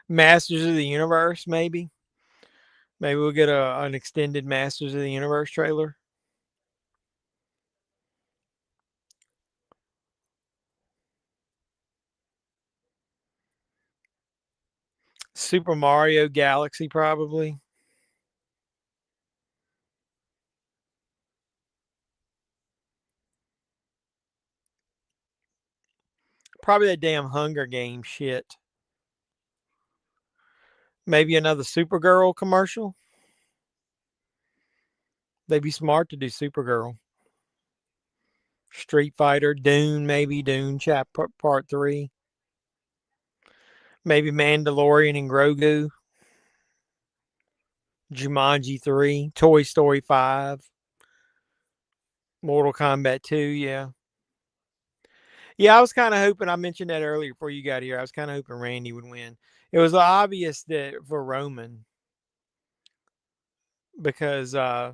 Masters of the Universe, maybe. Maybe we'll get an extended Masters of the Universe trailer. Super Mario Galaxy, probably. Probably that damn Hunger Game shit. Maybe another Supergirl commercial. They'd be smart to do Supergirl. Street Fighter, Dune, maybe Dune Part 3. Maybe Mandalorian and Grogu. Jumanji 3. Toy Story 5. Mortal Kombat 2, yeah. Yeah, I was kind of hoping, I mentioned that earlier before you got here. I was kind of hoping Randy would win. It was obvious that for Roman, because I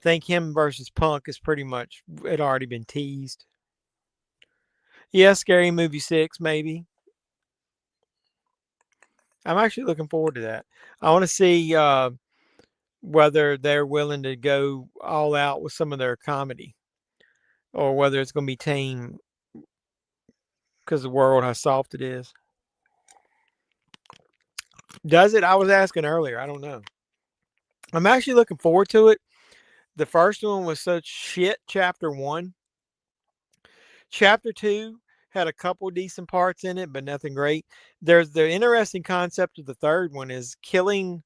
think him versus Punk is pretty much, it already been teased. Yeah, Scary Movie 6, maybe. I'm actually looking forward to that. I want to see whether they're willing to go all out with some of their comedy or whether it's going to be tame because the world, how soft it is. Does it? I was asking earlier. I don't know. I'm actually looking forward to it. The first one was such shit, chapter 1. Chapter 2 had a couple decent parts in it, but nothing great. There's the interesting concept of the third one is killing,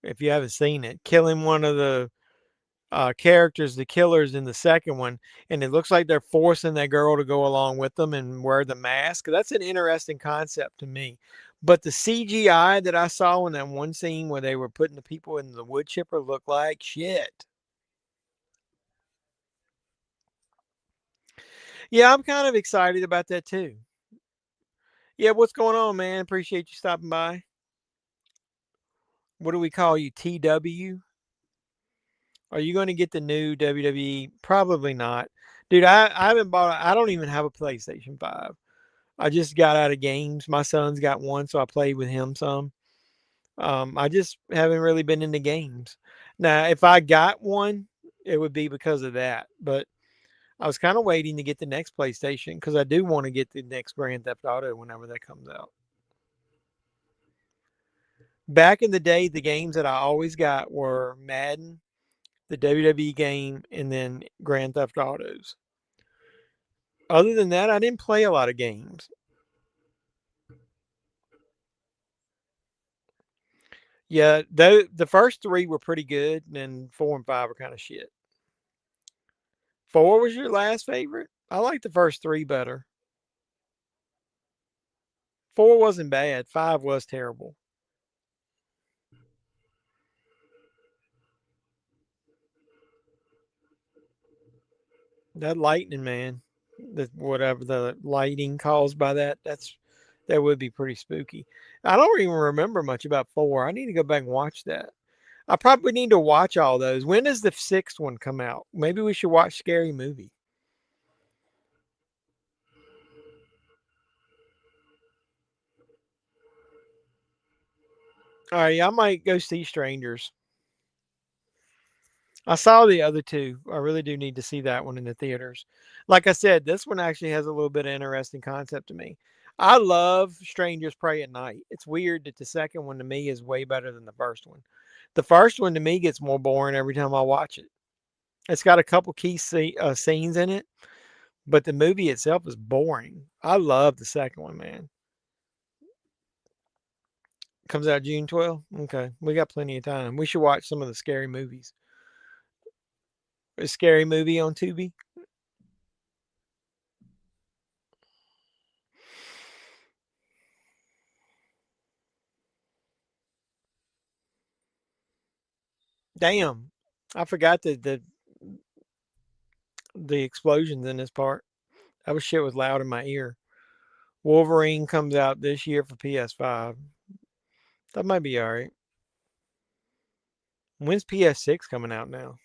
if you haven't seen it, killing one of the characters, the killers in the second one, and it looks like they're forcing that girl to go along with them and wear the mask. That's an interesting concept to me. But the CGI that I saw in that one scene where they were putting the people in the wood chipper looked like shit. Yeah, I'm kind of excited about that too. Yeah, what's going on, man? Appreciate you stopping by. What do we call you? TW? Are you going to get the new WWE? Probably not. Dude, I haven't bought, I don't even have a PlayStation 5. I just got out of games. My son's got one, so I played with him some. I just haven't really been into games. Now, if I got one, it would be because of that. But I was kind of waiting to get the next PlayStation because I do want to get the next Grand Theft Auto whenever that comes out. Back in the day, the games that I always got were Madden, the WWE game, and then Grand Theft Autos. Other than that, I didn't play a lot of games. Yeah, the first three were pretty good, and then four and five were kind of shit. Four was your last favorite? I like the first three better. Four wasn't bad. Five was terrible. That lightning, man, the whatever the lighting caused by that would be pretty spooky. I don't even remember much about four. I need to go back and watch that. I probably need to watch all those. When does the sixth one come out? Maybe we should watch Scary Movie. All right, I might go see Strangers. I saw the other two. I really do need to see that one in the theaters. Like I said, this one actually has a little bit of interesting concept to me. I love Strangers Pray at Night. It's weird that the second one to me is way better than the first one. The first one to me gets more boring every time I watch it. It's got a couple key scenes in it, but the movie itself is boring. I love the second one, man. Comes out June 12th. Okay, we got plenty of time. We should watch some of the scary movies. A scary movie on Tubi. Damn, I forgot the explosions in this part. That was shit was loud in my ear. Wolverine comes out this year for PS5. That might be all right. When's PS6 coming out now?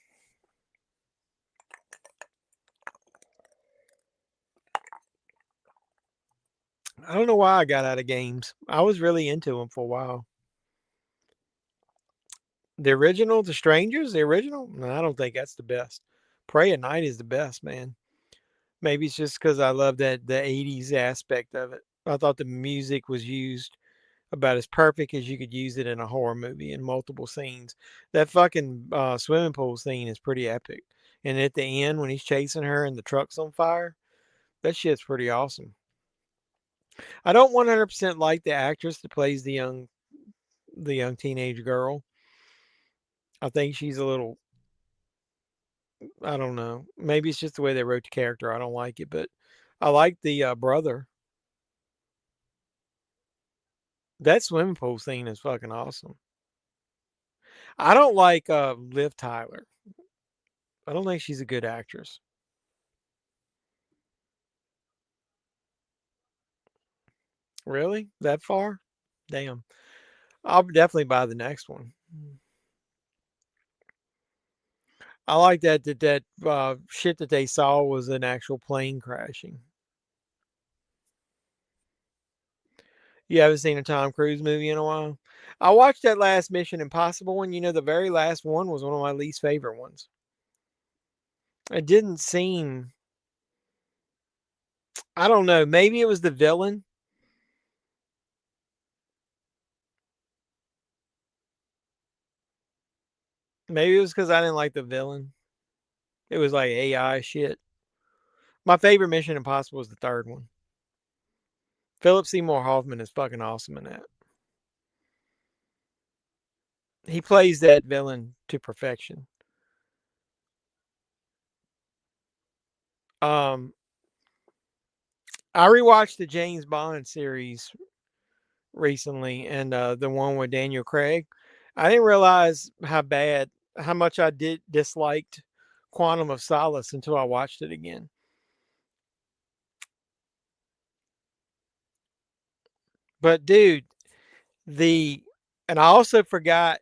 I don't know why I got out of games. I was really into them for a while. The original, The Strangers, the original? No, I don't think that's the best. Pray at Night is the best, man. Maybe it's just because I love that the 80s aspect of it. I thought the music was used about as perfect as you could use it in a horror movie in multiple scenes. That fucking swimming pool scene is pretty epic. And at the end, when he's chasing her and the truck's on fire, that shit's pretty awesome. I don't 100% like the actress that plays the young teenage girl. I think she's a little, I don't know. Maybe it's just the way they wrote the character. I don't like it, but I like the brother. That swimming pool scene is fucking awesome. I don't like Liv Tyler. I don't think she's a good actress. Really? That far? Damn. I'll definitely buy the next one. I like that shit that they saw was an actual plane crashing. You haven't seen a Tom Cruise movie in a while? I watched that last Mission Impossible one. The very last one was one of my least favorite ones. It didn't seem, I don't know, maybe it was the villain. Maybe it was because I didn't like the villain. It was like AI shit. My favorite Mission Impossible was the third one. Philip Seymour Hoffman is fucking awesome in that. He plays that villain to perfection. Um, I rewatched the James Bond series recently, and the one with Daniel Craig. I didn't realize how much I did disliked Quantum of Solace until I watched it again. But dude, and I also forgot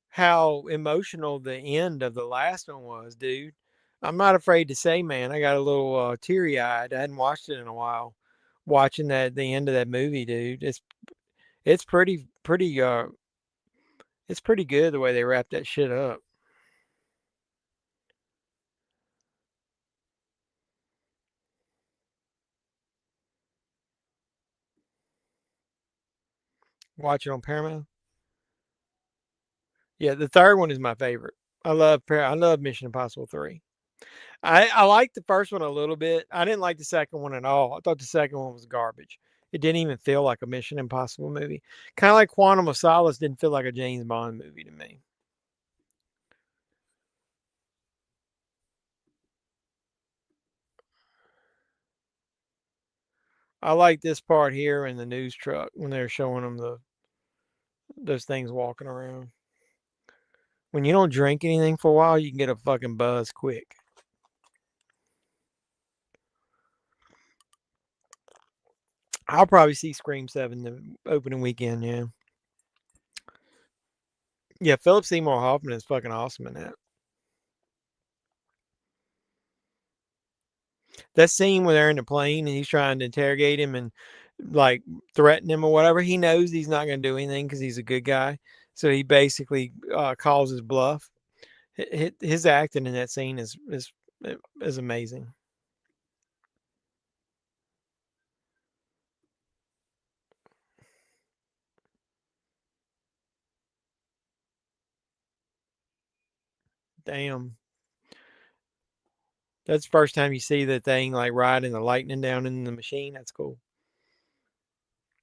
how emotional the end of the last one was, dude. I'm not afraid to say, man, I got a little teary eyed. I hadn't watched it in a while. Watching the end of that movie, dude. It's it's pretty good the way they wrap that shit up. Watch it on Paramount. Yeah, the third one is my favorite. I love Mission Impossible 3. I liked the first one a little bit. I didn't like the second one at all. I thought the second one was garbage. It didn't even feel like a Mission Impossible movie. Kind of like Quantum of Solace didn't feel like a James Bond movie to me. I like this part here in the news truck when they're showing them those things walking around. When you don't drink anything for a while, you can get a fucking buzz quick. I'll probably see Scream 7 the opening weekend, yeah. Yeah, Philip Seymour Hoffman is fucking awesome in that. That scene where they're in the plane and he's trying to interrogate him and like threaten him or whatever, he knows he's not going to do anything because he's a good guy. So he basically calls his bluff. His acting in that scene is amazing. Damn. That's the first time you see the thing like riding the lightning down in the machine. That's cool.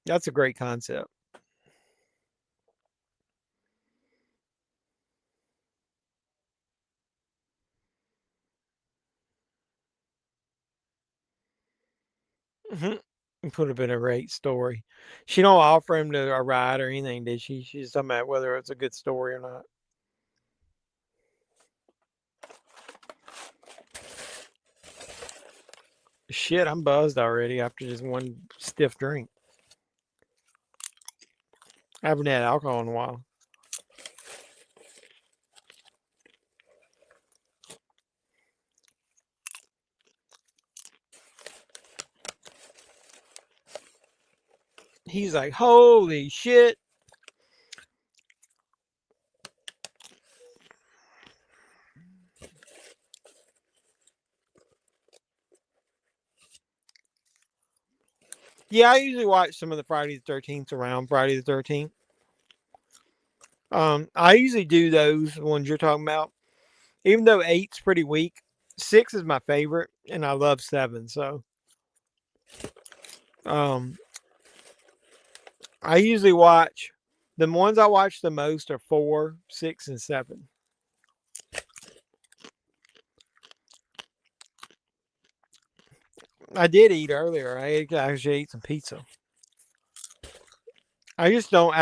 That's a great concept. Put a bit of a great story. She don't offer him to a ride or anything, did she? She's talking about whether it's a good story or not. Shit, I'm buzzed already after just one stiff drink. I haven't had alcohol in a while. He's like, holy shit. Yeah, I usually watch some of the Friday the 13th around Friday the 13th. I usually do those ones you're talking about. Even though eight's pretty weak, six is my favorite, and I love seven. So, um, I usually watch the ones I watch the most are 4, 6, and 7. I did eat earlier. Actually ate some pizza. I just don't.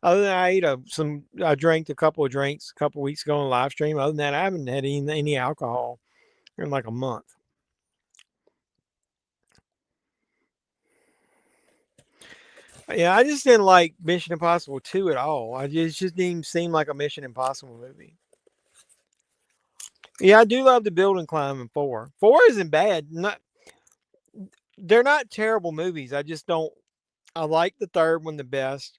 Other than I ate I drank a couple of drinks a couple of weeks ago on live stream. Other than that, I haven't had any alcohol in like a month. Yeah, I just didn't like Mission Impossible 2 at all. Just didn't seem like a Mission Impossible movie. Yeah, I do love the building climb in 4. 4 isn't bad. They're not terrible movies. I just don't. I like the third one the best.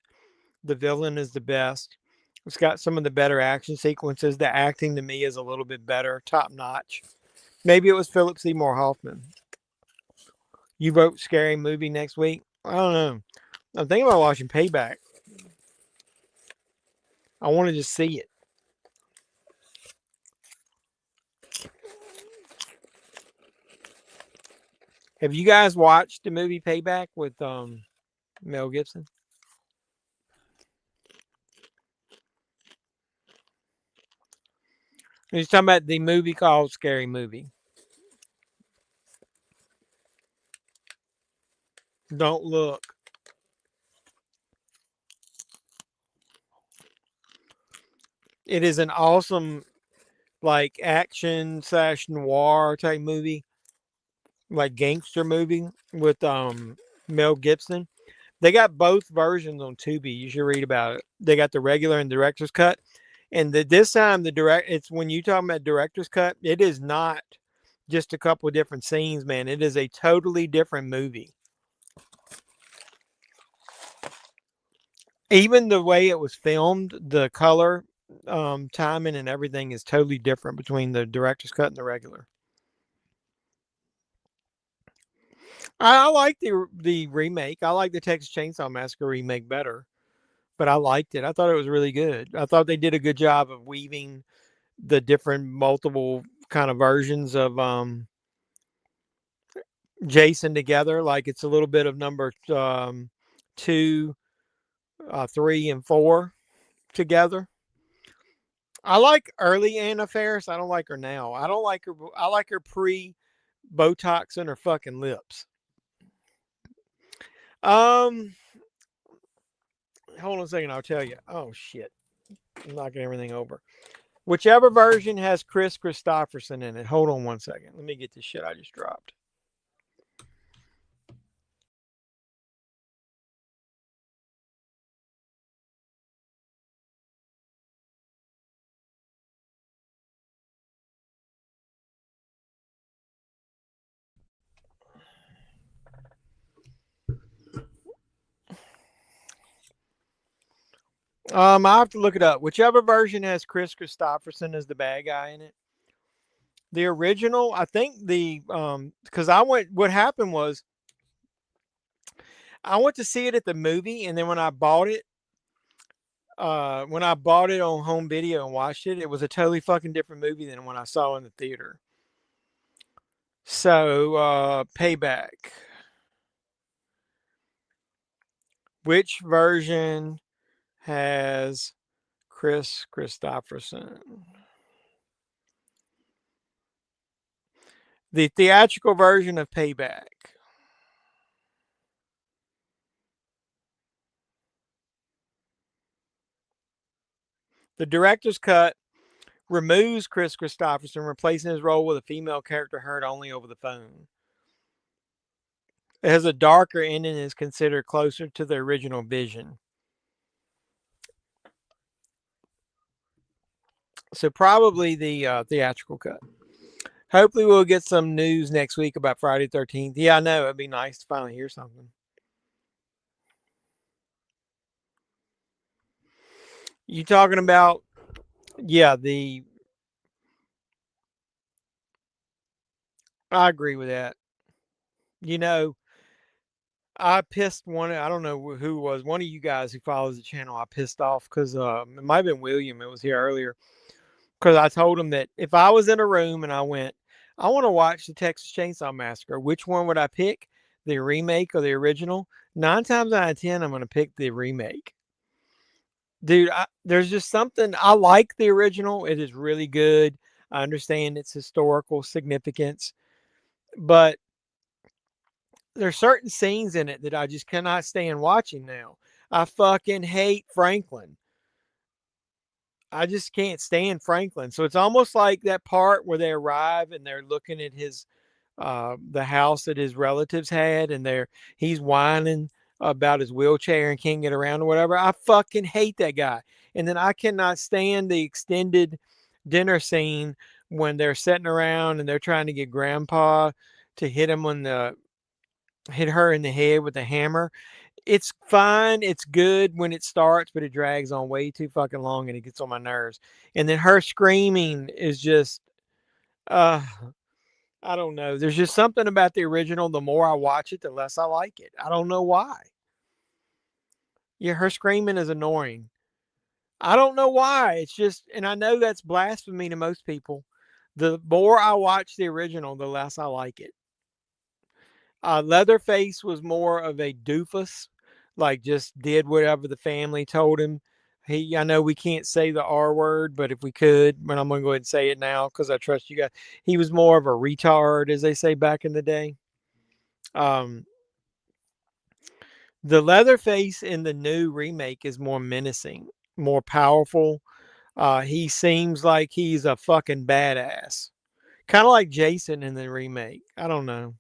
The villain is the best. It's got some of the better action sequences. The acting to me is a little bit better, top notch. Maybe it was Philip Seymour Hoffman. You vote scary movie next week? I don't know. I'm thinking about watching Payback. I want to just see it. Have you guys watched the movie Payback with Mel Gibson? He's talking about the movie called Scary Movie. Don't look. It is an awesome like action / noir type movie, like gangster movie with Mel Gibson. They got both versions on Tubi. You should read about it. They got the regular and director's cut. And this time it's when you talking about director's cut, it is not just a couple of different scenes, man. It is a totally different movie. Even the way it was filmed, the color, timing, and everything is totally different between the director's cut and the regular. I like the remake. I like the Texas Chainsaw Massacre remake better, but I liked it. I thought it was really good. I thought they did a good job of weaving the different multiple kind of versions of Jason together. Like it's a little bit of number 2, 3, and 4 together. I like early Anna Faris. I don't like her now. I don't like her. I like her pre Botox in her fucking lips. Hold on a second. I'll tell you. Oh shit! I'm knocking everything over. Whichever version has Chris Christopherson in it. Hold on one second. Let me get this shit I just dropped. I have to look it up. Whichever version has Chris Christopherson as the bad guy in it. The original, I think because what happened was I went to see it at the movie, and then when I bought it on home video and watched it, it was a totally fucking different movie than when I saw it in the theater. So, Payback. Which version has Chris Christopherson? The theatrical version of Payback. The director's cut removes Chris Christopherson, replacing his role with a female character heard only over the phone. It has a darker ending and is considered closer to the original vision. So probably the theatrical cut. Hopefully we'll get some news next week about Friday the 13th. Yeah, I know. It'd be nice to finally hear something. You talking about, yeah, I agree with that. You know, I pissed I don't know who it was, one of you guys who follows the channel, I pissed off because it might have been William. It was here earlier. Because I told him that if I was in a room and I went, I want to watch the Texas Chainsaw Massacre, which one would I pick? The remake or the original? 9 times out of 10, I'm going to pick the remake. Dude, there's just something. I like the original. It is really good. I understand its historical significance. But there's certain scenes in it that I just cannot stand watching now. I fucking hate Franklin. I just can't stand Franklin. So it's almost like that part where they arrive and they're looking at the house that his relatives had, and he's whining about his wheelchair and can't get around or whatever. I fucking hate that guy. And then I cannot stand the extended dinner scene when they're sitting around and they're trying to get Grandpa to hit her in the head with a hammer. It's fine. It's good when it starts, but it drags on way too fucking long and it gets on my nerves. And then her screaming is just, I don't know. There's just something about the original. The more I watch it, the less I like it. I don't know why. Yeah, her screaming is annoying. I don't know why. It's just, and I know that's blasphemy to most people. The more I watch the original, the less I like it. Leatherface was more of a doofus, like just did whatever the family told him. I know we can't say the R word, but if we could, but I'm going to go ahead and say it now because I trust you guys. He was more of a retard, as they say back in the day. The Leatherface in the new remake is more menacing, more powerful. He seems like he's a fucking badass. Kind of like Jason in the remake. I don't know.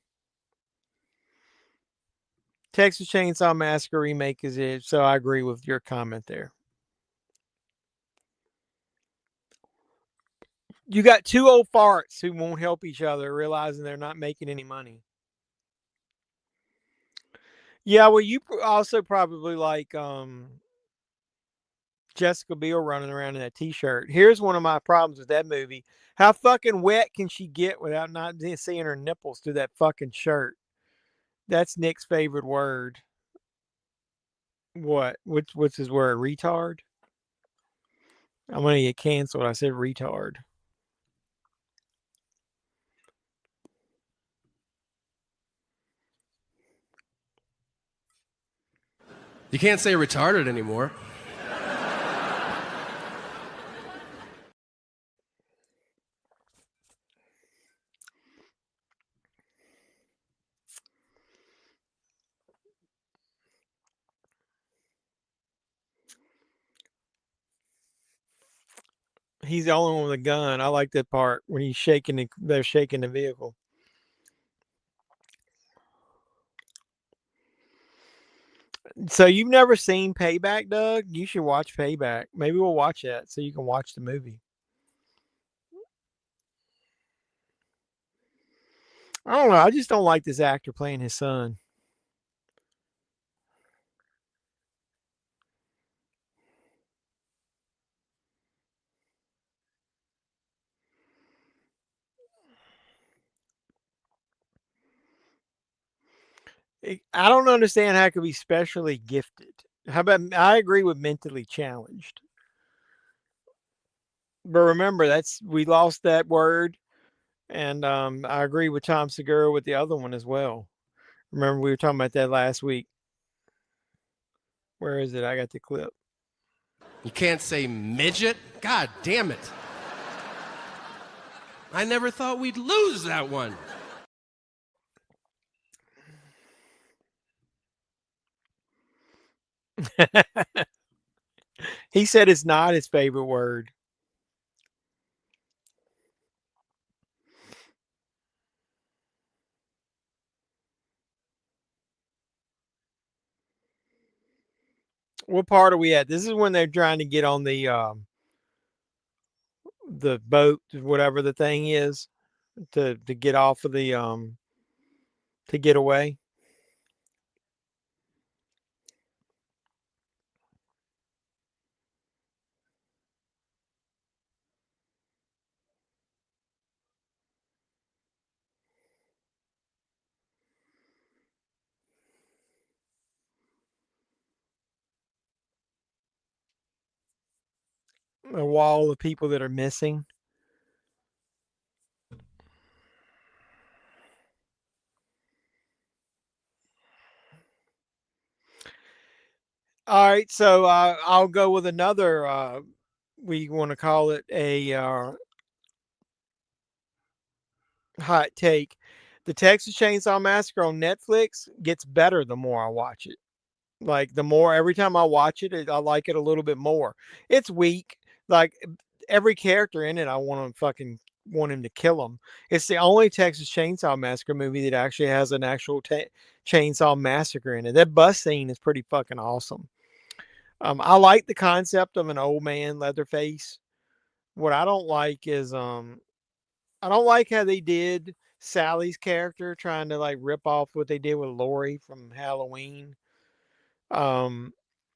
Texas Chainsaw Massacre remake is it. So I agree with your comment there. You got two old farts who won't help each other, realizing they're not making any money. Yeah, well, you also probably like Jessica Biel running around in that t-shirt. Here's one of my problems with that movie. How fucking wet can she get without not seeing her nipples through that fucking shirt? That's Nick's favorite word. What? What's his word? Retard? I'm gonna get canceled. I said retard. You can't say retarded anymore. He's the only one with a gun. I like that part when he's shaking. They're shaking the vehicle. So you've never seen Payback, Doug? You should watch Payback. Maybe we'll watch that so you can watch the movie. I don't know. I just don't like this actor playing his son. I don't understand how it could be specially gifted. How about I agree with mentally challenged. But remember, we lost that word, and I agree with Tom Segura with the other one as well. Remember, we were talking about that last week. Where is it? I got the clip. You can't say midget? God damn it. I never thought we'd lose that one. He said it's not his favorite word. What part are we at? This is when they're trying to get on the boat, whatever the thing is, to get off of the to get away. A wall of people that are missing. All right, so I'll go with another. We want to call it a hot take. The Texas Chainsaw Massacre on Netflix gets better the more I watch it. Like the more every time I watch it, I like it a little bit more. It's weak. Like every character in it, I want him to kill him. It's the only Texas Chainsaw Massacre movie that actually has an actual chainsaw massacre in it. That bus scene is pretty fucking awesome. I like the concept of an old man Leatherface. What I don't like is I don't like how they did Sally's character trying to like rip off what they did with Lori from Halloween. Um,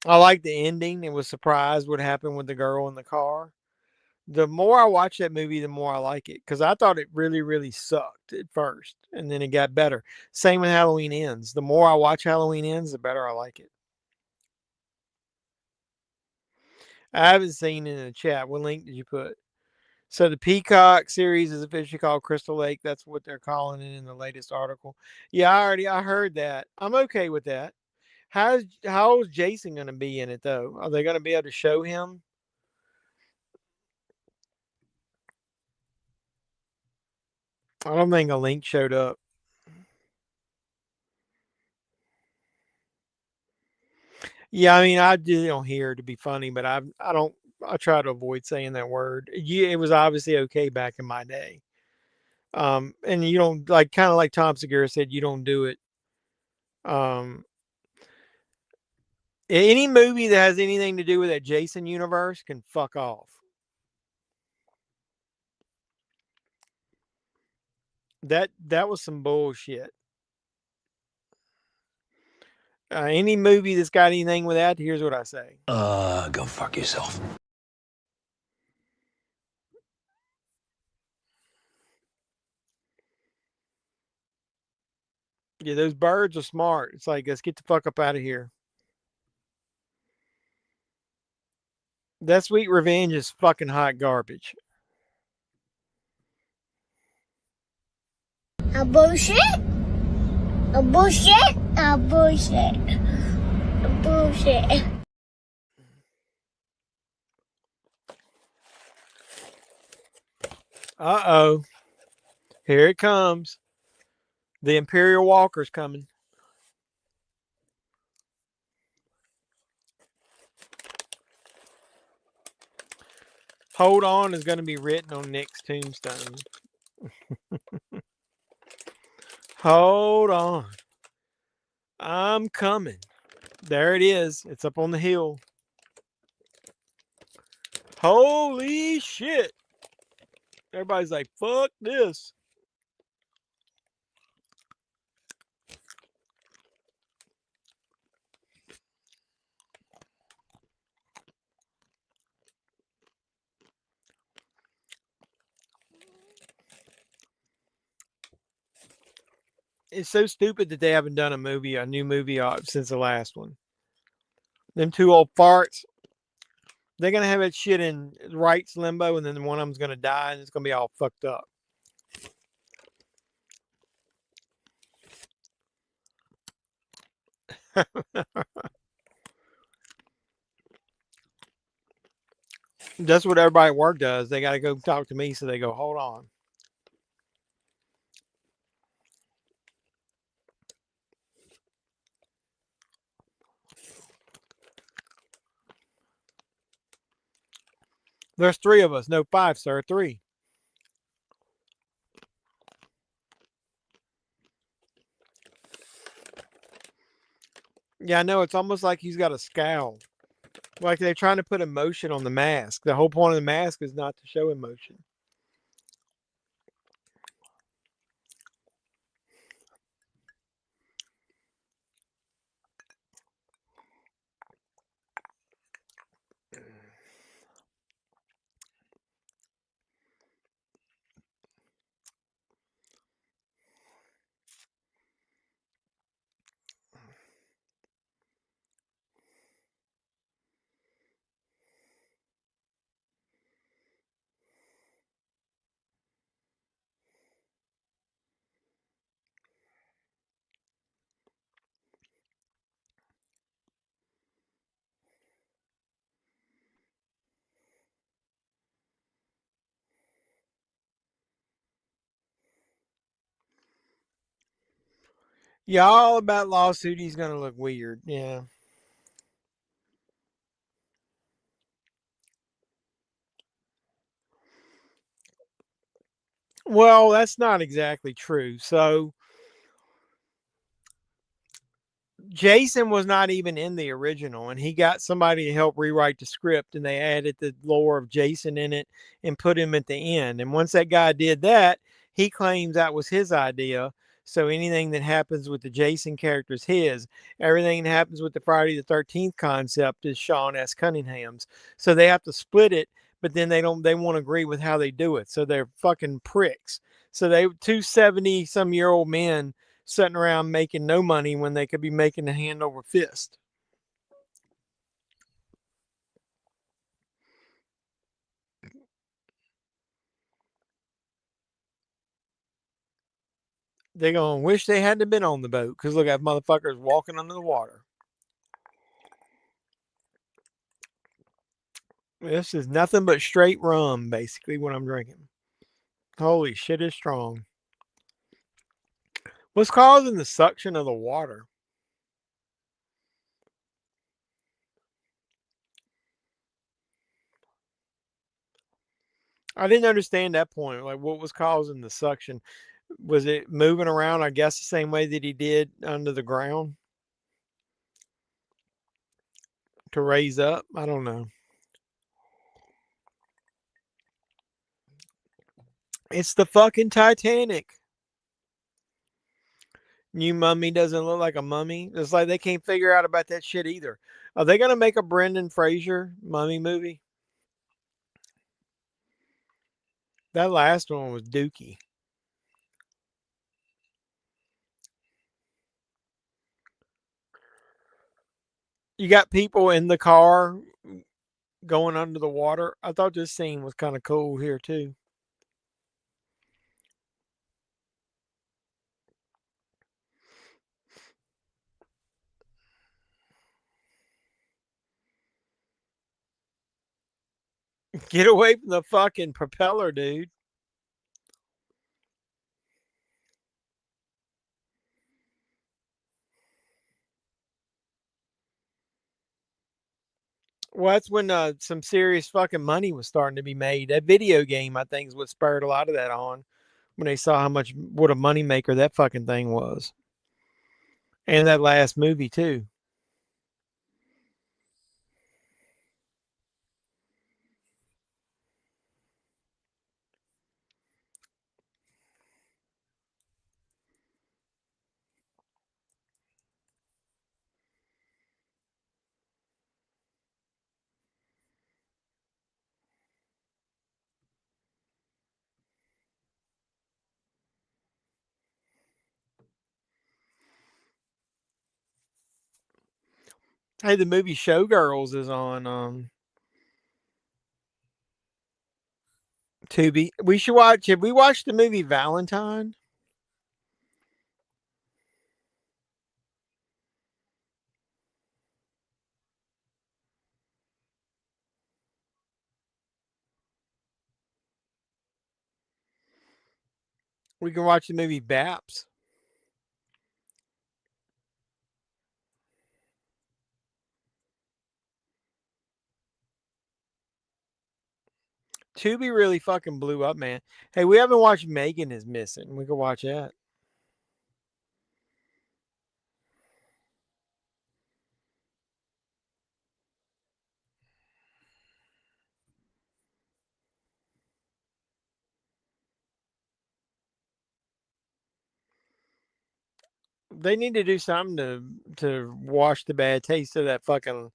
I like the ending. It was surprised what happened with the girl in the car. The more I watch that movie, the more I like it because I thought it really, really sucked at first, and then it got better. Same with Halloween Ends. The more I watch Halloween Ends, the better I like it. I haven't seen it in the chat. What link did you put? So the Peacock series is officially called Crystal Lake. That's what they're calling it in the latest article. Yeah, I heard that. I'm okay with that. How is Jason going to be in it though? Are they going to be able to show him? I don't think a link showed up. Yeah, I mean, I did on here to be funny, but I don't. I try to avoid saying that word. Yeah, it was obviously okay back in my day. And you don't like kind of like Tom Segura said, you don't do it. Um, Any movie that has anything to do with that Jason universe can fuck off. That was some bullshit. Any movie that's got anything with that, here's what I say. Go fuck yourself. Yeah, those birds are smart. It's like, let's get the fuck up out of here. That Sweet Revenge is fucking hot garbage. A bullshit. A bullshit. A bullshit. A bullshit. Uh-oh. Here it comes. The Imperial Walker's coming. Hold on is going to be written on Nick's tombstone. Hold on. I'm coming. There it is. It's up on the hill. Holy shit. Everybody's like, fuck this. It's so stupid that they haven't done a new movie since the last one. Them two old farts. They're going to have that shit in rights limbo, and then one of them's going to die, and it's going to be all fucked up. That's what everybody at work does. They got to go talk to me, so they go, hold on. There's 3 of us. No, 5, sir. 3. Yeah, I know. It's almost like he's got a scowl. Like they're trying to put emotion on the mask. The whole point of the mask is not to show emotion. Yeah, all about lawsuit. He's going to look weird. Yeah. Well, that's not exactly true. So Jason was not even in the original, and he got somebody to help rewrite the script, and they added the lore of Jason in it and put him at the end. And once that guy did that, he claims that was his idea. So anything that happens with the Jason character is his. Everything that happens with the Friday the 13th concept is Sean S. Cunningham's. So they have to split it, but then they won't agree with how they do it. So they're fucking pricks. So they 270 some year old men sitting around making no money when they could be making a hand over fist. They're going to wish they hadn't been on the boat because look at motherfuckers walking under the water. This is nothing but straight rum, basically, what I'm drinking. Holy shit, it's strong. What's causing the suction of the water? I didn't understand that point. Like, what was causing the suction? Was it moving around, I guess, the same way that he did under the ground? to raise up. I don't know. It's the fucking Titanic. New mummy doesn't look like a mummy. It's like they can't figure out about that shit either. Are they gonna make a Brendan Fraser mummy movie? That last one was dookie. You got people in the car going under the water. I thought this scene was kind of cool here too. Get away from the fucking propeller, dude. Well, that's when some serious fucking money was starting to be made. That video game, I think, is what spurred a lot of that on when they saw how much what a moneymaker that fucking thing was. And that last movie too. Hey, the movie Showgirls is on Tubi. We should watch. Have we watched the movie Valentine? We can watch the movie Baps. Tubi really fucking blew up, man. Hey, we haven't watched Megan is Missing. We could watch that. They need to do something to wash the bad taste of that fucking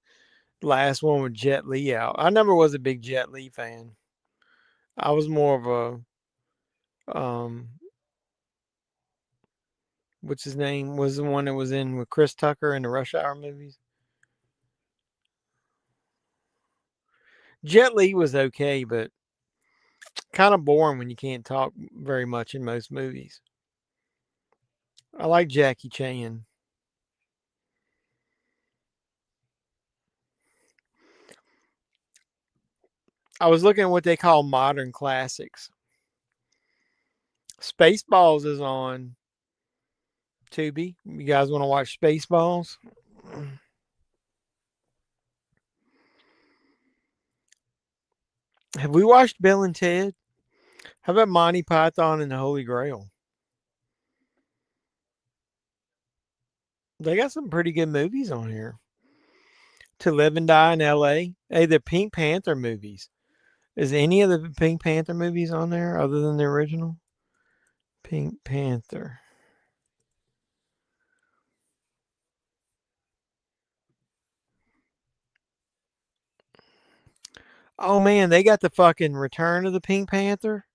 last one with Jet Li out. I never was a big Jet Li fan. I was more of a what's his name was the one that was in with Chris Tucker in the Rush Hour movies. Jet Li was okay, but kind of boring when you can't talk very much in most movies. I like Jackie Chan. I was looking at what they call modern classics. Spaceballs is on Tubi. You guys want to watch Spaceballs? Have we watched Bill and Ted? How about Monty Python and the Holy Grail? They got some pretty good movies on here. To Live and Die in L.A. Hey, the Pink Panther movies. Is any of the Pink Panther movies on there other than the original? Pink Panther. Oh man, they got the fucking Return of the Pink Panther.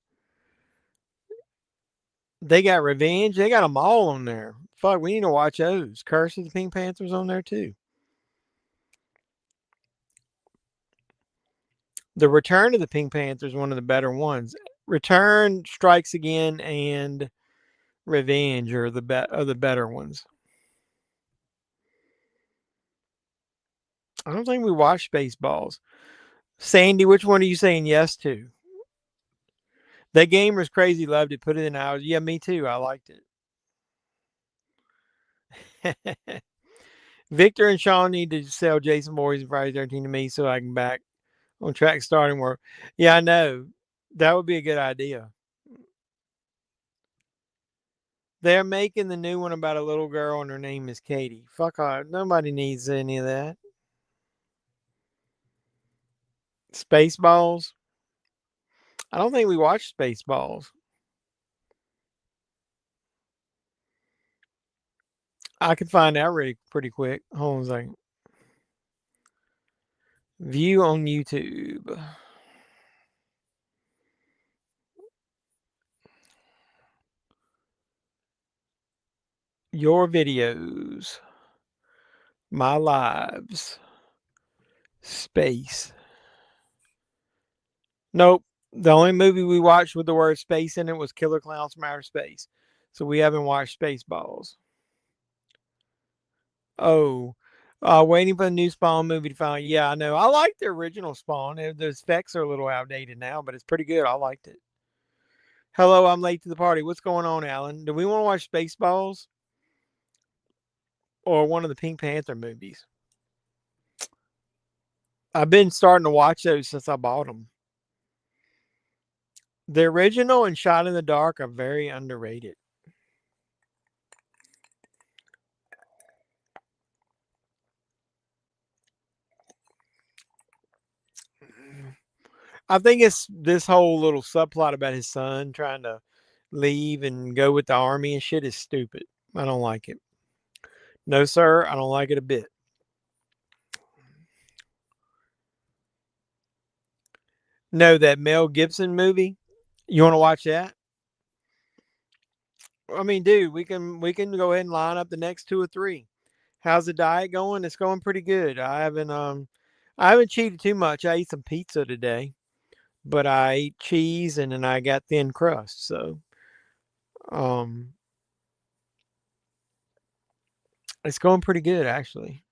They got Revenge. They got them all on there. Fuck, we need to watch those. Curse of the Pink Panthers on there too. The Return of the Pink Panther is one of the better ones. Return, Strikes Again, and Revenge are the better ones. I don't think we watched Spaceballs. Sandy, which one are you saying yes to? That game was crazy. Loved it. Put it in hours. Yeah, me too. I liked it. Victor and Sean need to sell Jason Voorhees and Friday 13 to me so I can back on track starting work. Yeah, I know. That would be a good idea. They're making the new one about a little girl and her name is Katie. Fuck off. Nobody needs any of that. Spaceballs. I don't think we watched Spaceballs. I can find out really pretty quick. Hold on a second. View on YouTube. Your videos. My lives. Space. Nope. The only movie we watched with the word space in it was Killer Clowns from Outer Space. So we haven't watched Spaceballs. Oh, waiting for the new Spawn movie to find. Yeah, I know. I like the original Spawn. The effects are a little outdated now, but it's pretty good. I liked it. Hello, I'm late to the party. What's going on, Alan? Do we want to watch Spaceballs or one of the Pink Panther movies? I've been starting to watch those since I bought them. The original and Shot in the Dark are very underrated. I think it's this whole little subplot about his son trying to leave and go with the army and shit is stupid. I don't like it. No, sir, I don't like it a bit. No, that Mel Gibson movie. You want to watch that? I mean, dude, we can go ahead and line up the next two or three. How's the diet going? It's going pretty good. I haven't cheated too much. I ate some pizza today, but I ate cheese and then I got thin crust. So um it's going pretty good actually.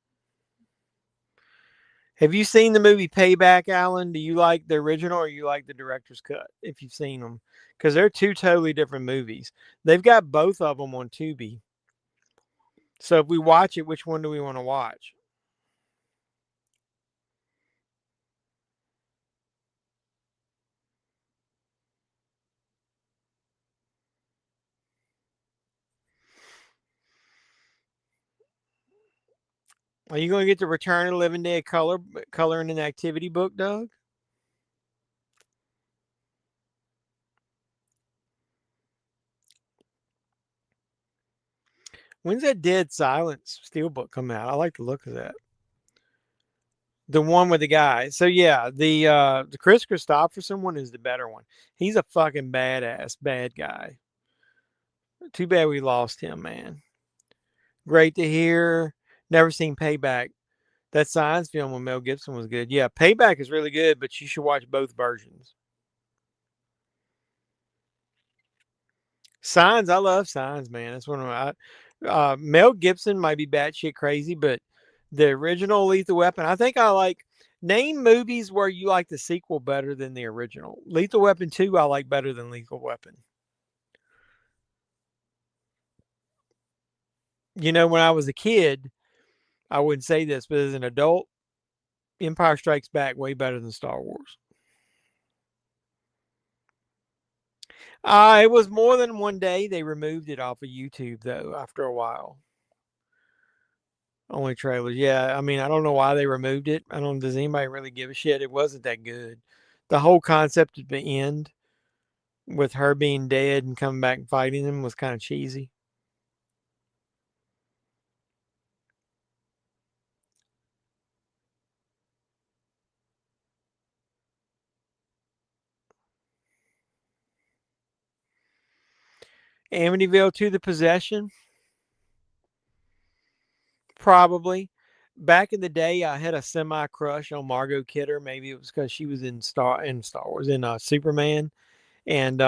Have you seen the movie Payback, Alan? Do you like the original or you like the director's cut? If you've seen them, because they're two totally different movies. They've got both of them on Tubi. So if we watch it, which one do we want to watch? Are you going to get the Return of the Living Dead coloring and activity book, Doug? When's that Dead Silence steelbook come out? I like the look of that. The one with the guy. So yeah, the Chris Christopherson one is the better one. He's a fucking badass bad guy. Too bad we lost him, man. Great to hear. Never seen Payback. That science film with Mel Gibson was good. Yeah, Payback is really good, but you should watch both versions. Signs, I love Signs, man. That's one of my. Mel Gibson might be batshit crazy, but the original Lethal Weapon, I think I like. Name movies where you like the sequel better than the original. Lethal Weapon 2, I like better than Lethal Weapon. You know, when I was a kid, I wouldn't say this, but as an adult, Empire Strikes Back way better than Star Wars. It was more than one day. They removed it off of YouTube though after a while. Only trailers. Yeah, I mean, I don't know why they removed it. I don't. Does anybody really give a shit? It wasn't that good. The whole concept at the end with her being dead and coming back and fighting him was kind of cheesy. Amityville 2: The Possession, probably. Back in the day, I had a semi crush on Margot Kidder. Maybe it was because she was in Star Wars in Superman, and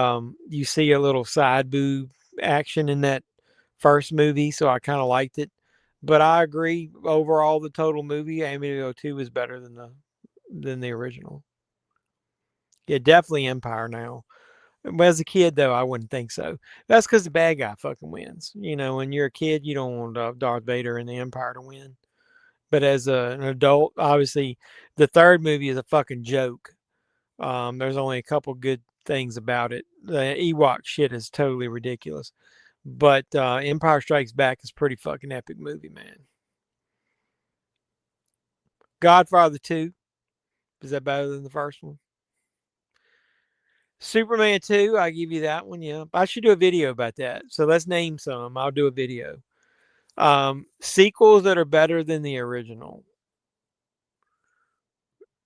you see a little side boob action in that first movie, so I kind of liked it. But I agree, overall, the total movie, Amityville 2 is better than the original. Yeah, definitely Empire now. But as a kid, though, I wouldn't think so. That's because the bad guy fucking wins. You know, when you're a kid, you don't want Darth Vader and the Empire to win. But as an adult, obviously, the third movie is a fucking joke. There's only a couple good things about it. The Ewok shit is totally ridiculous. But Empire Strikes Back is pretty fucking epic movie, man. Godfather 2. Is that better than the first one? Superman 2, I give you that one. Yeah, I should do a video about that. So let's name some. I'll do a video. Sequels that are better than the original.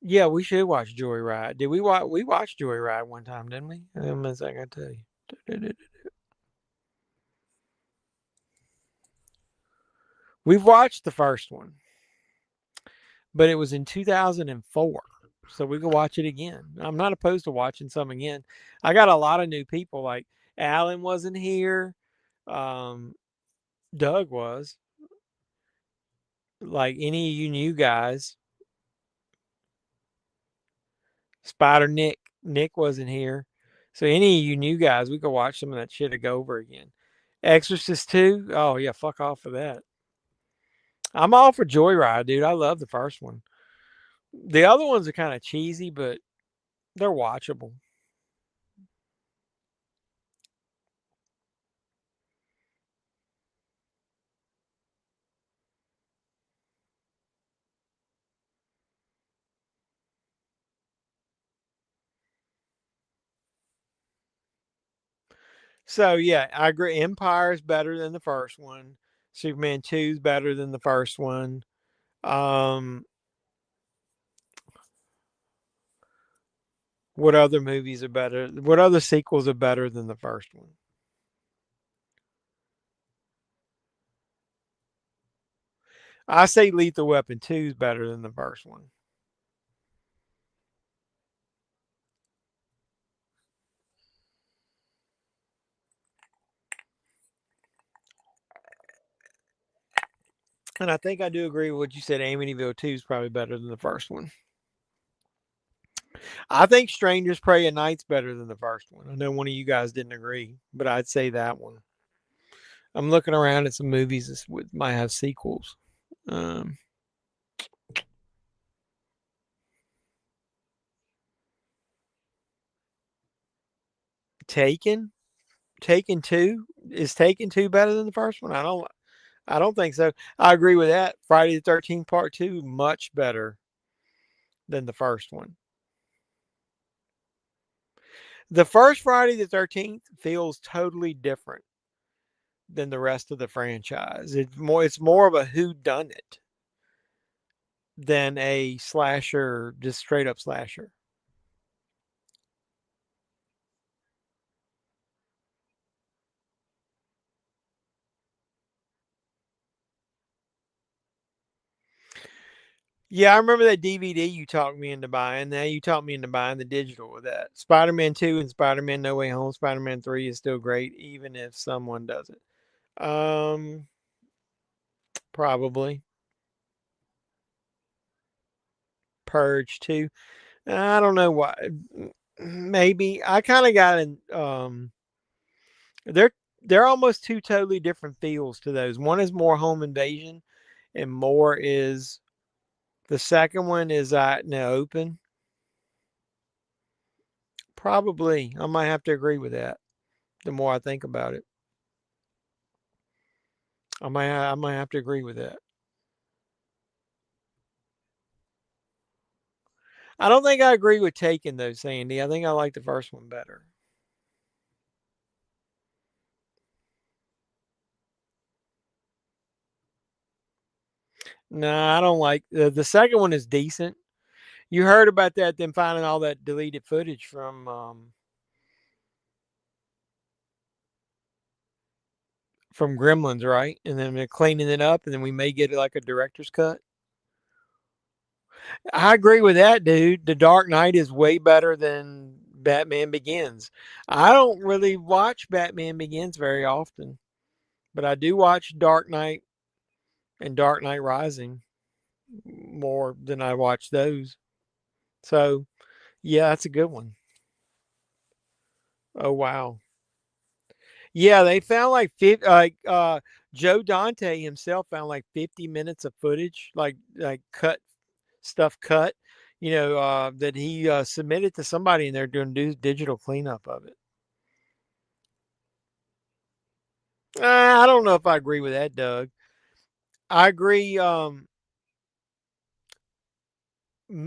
Yeah, we should watch Joyride. Did we watch? We watched Joyride one time, didn't we? A second, I tell you. We've watched the first one, but it was in 2004. So we can watch it again. I'm not opposed to watching some again. I got a lot of new people. Like Alan wasn't here. Um, Doug was. Like any of you new guys. Spider Nick wasn't here. So any of you new guys, we could watch some of that shit to go over again. Exorcist 2. Oh yeah, fuck off for that. I'm all for Joyride, dude. I love the first one. The other ones are kind of cheesy, but they're watchable. So yeah, I agree. Empire is better than the first one. Superman 2 is better than the first one. Um, what other movies are better? What other sequels are better than the first one? I say Lethal Weapon 2 is better than the first one. And I think I do agree with what you said. Amityville 2 is probably better than the first one. I think Strangers Prey at Night's better than the first one. I know one of you guys didn't agree, but I'd say that one. I'm looking around at some movies that might have sequels. Um, Taken, Taken 2 is Taken 2 better than the first one? I don't think so. I agree with that. Friday the 13th Part 2 much better than the first one. The first Friday the 13th feels totally different than the rest of the franchise. It's more of a who done it than a slasher, just straight up slasher. Yeah, I remember that DVD you talked me into buying. Now you talked me into buying the digital with that. Spider-Man 2 and Spider-Man No Way Home. Spider-Man 3 is still great, even if someone doesn't. Probably. Purge 2. I don't know why. Maybe. I kind of got in they're they're almost two totally different feels to those. One is more home invasion and more is the second one is out in the open. Probably. I might have to agree with that the more I think about it. I might have to agree with that. I don't think I agree with Taken though, Sandy. I think I like the first one better. No, I don't like the second one is decent. You heard about that them finding all that deleted footage from Gremlins, right? And then they're cleaning it up, and then we may get like a director's cut. I agree with that, dude. The Dark Knight is way better than Batman Begins. I don't really watch Batman Begins very often, but I do watch Dark Knight and Dark Knight Rising more than I watch those. So, yeah, that's a good one. Oh wow. Yeah, they found like Joe Dante himself found like 50 minutes of footage, like cut stuff cut, that he submitted to somebody and they're doing digital cleanup of it. I don't know if I agree with that, Doug. I agree.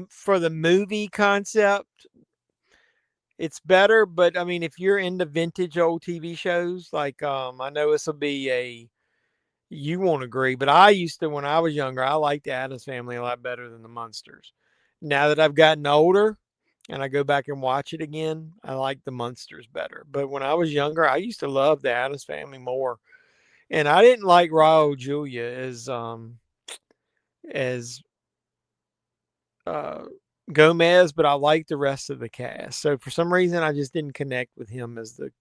for the movie concept, it's better. But I mean, if you're into vintage old TV shows, like I know this will be a you won't agree, but I used to when I was younger, I liked the Addams Family a lot better than the Munsters. Now that I've gotten older and I go back and watch it again, I like the Munsters better. But when I was younger, I used to love the Addams Family more. And I didn't like Raul Julia as uh, Gomez, but I liked the rest of the cast. So for some reason, I just didn't connect with him as the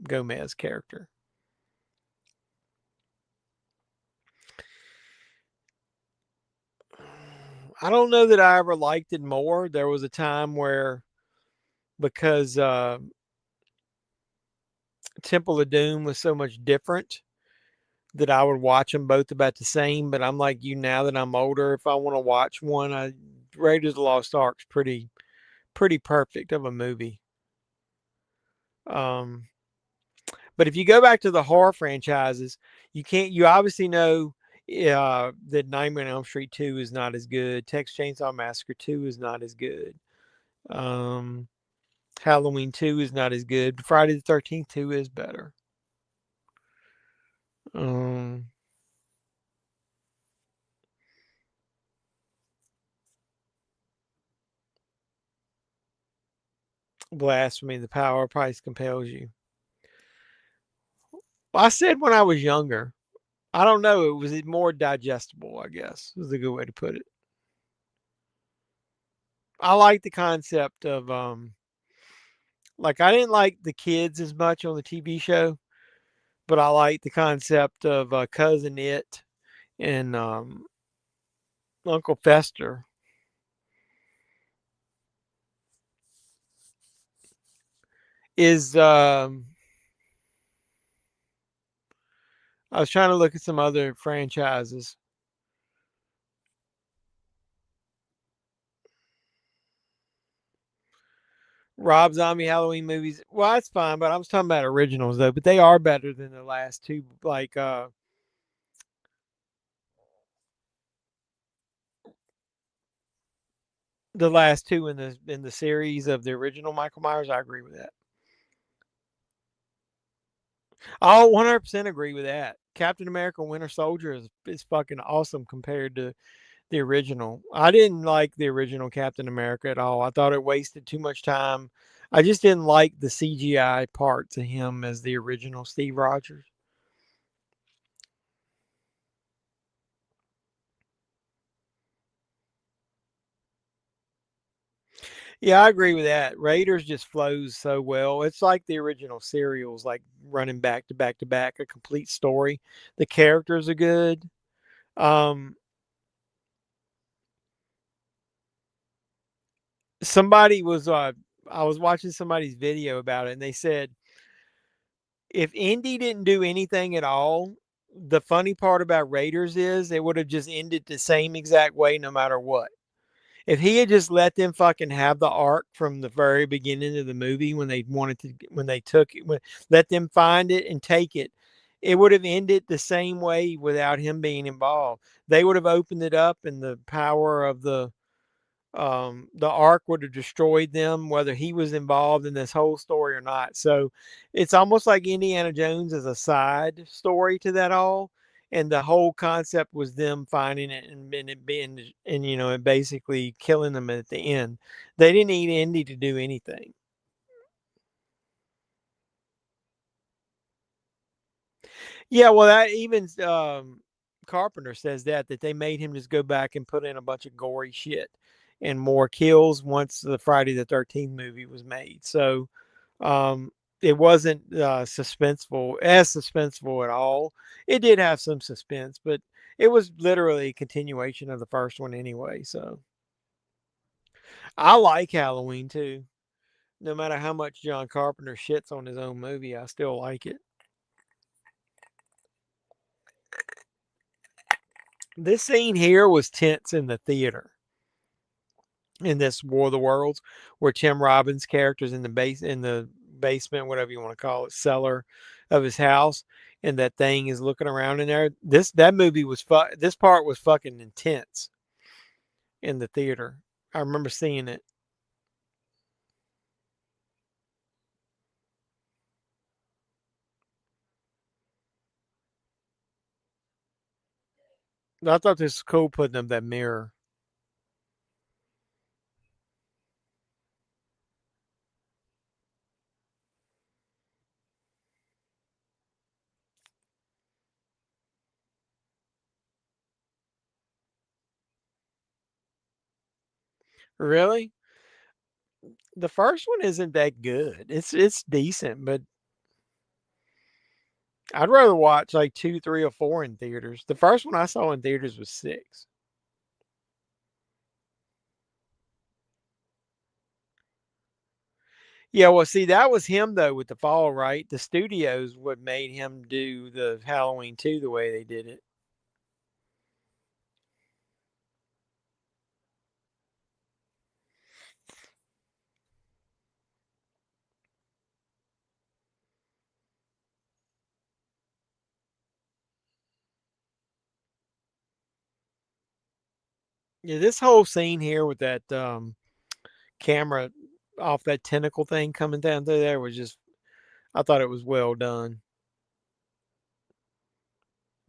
Gomez character. I don't know that I ever liked it more. There was a time where because Temple of Doom was so much different that I would watch them both about the same. But I'm like you now that I'm older. If I want to watch one, Raiders of the Lost Ark's pretty perfect of a movie. Um, but if you go back to the horror franchises, you can't. You obviously know that Nightmare on Elm Street 2 is not as good. Texas Chainsaw Massacre 2 is not as good. Um, Halloween 2 is not as good. Friday the 13th 2 is better. Um, Blasphemy, the power of Christ compels you. Well, I said when I was younger. I don't know. It was more digestible, I guess, is a good way to put it. I like the concept of like I didn't like the kids as much on the TV show, but I like the concept of Cousin It and Uncle Fester. Is I was trying to look at some other franchises. Rob Zombie Halloween movies. Well, that's fine, but I was talking about originals though. But they are better than the last two. Like the last two in the series of the original Michael Myers. I agree with that. I'll 100% agree with that. Captain America Winter Soldier is fucking awesome compared to the original. I didn't like the original Captain America at all. I thought it wasted too much time. I just didn't like the CGI parts of him as the original Steve Rogers. Yeah, I agree with that. Raiders just flows so well. It's like the original serials, like running back to back to back, a complete story. The characters are good. Um, somebody was I was watching somebody's video about it, and they said if Indy didn't do anything at all, the funny part about Raiders is it would have just ended the same exact way no matter what. If he had just let them fucking have the arc from the very beginning of the movie when they wanted to, when they took it, let them find it and take it, it would have ended the same way without him being involved. They would have opened it up, and the power of the arc would have destroyed them, whether he was involved in this whole story or not. So it's almost like Indiana Jones as a side story to that all. And the whole concept was them finding it and it being, and and basically killing them at the end. They didn't need Indy to do anything. Yeah, well, that even Carpenter says that they made him just go back and put in a bunch of gory shit and more kills once the Friday the 13th movie was made. So um, it wasn't suspenseful at all. It did have some suspense, but it was literally a continuation of the first one anyway. So I like Halloween too. No matter how much John Carpenter shits on his own movie, I still like it. This scene here was tense in the theater in this War of the Worlds, where Tim Robbins' character's in the basement, whatever you want to call it, cellar of his house, and that thing is looking around in there. This part was fucking intense in the theater. I remember seeing it. I thought this was cool putting up that mirror. Really? The first one isn't that good. It's decent, but I'd rather watch like 2, 3, or 4 in theaters. The first one I saw in theaters was 6. Yeah, well, see, that was him though with the fall, right? The studios what made him do the Halloween 2 the way they did it. Yeah, this whole scene here with that camera off that tentacle thing coming down through there was just, I thought it was well done.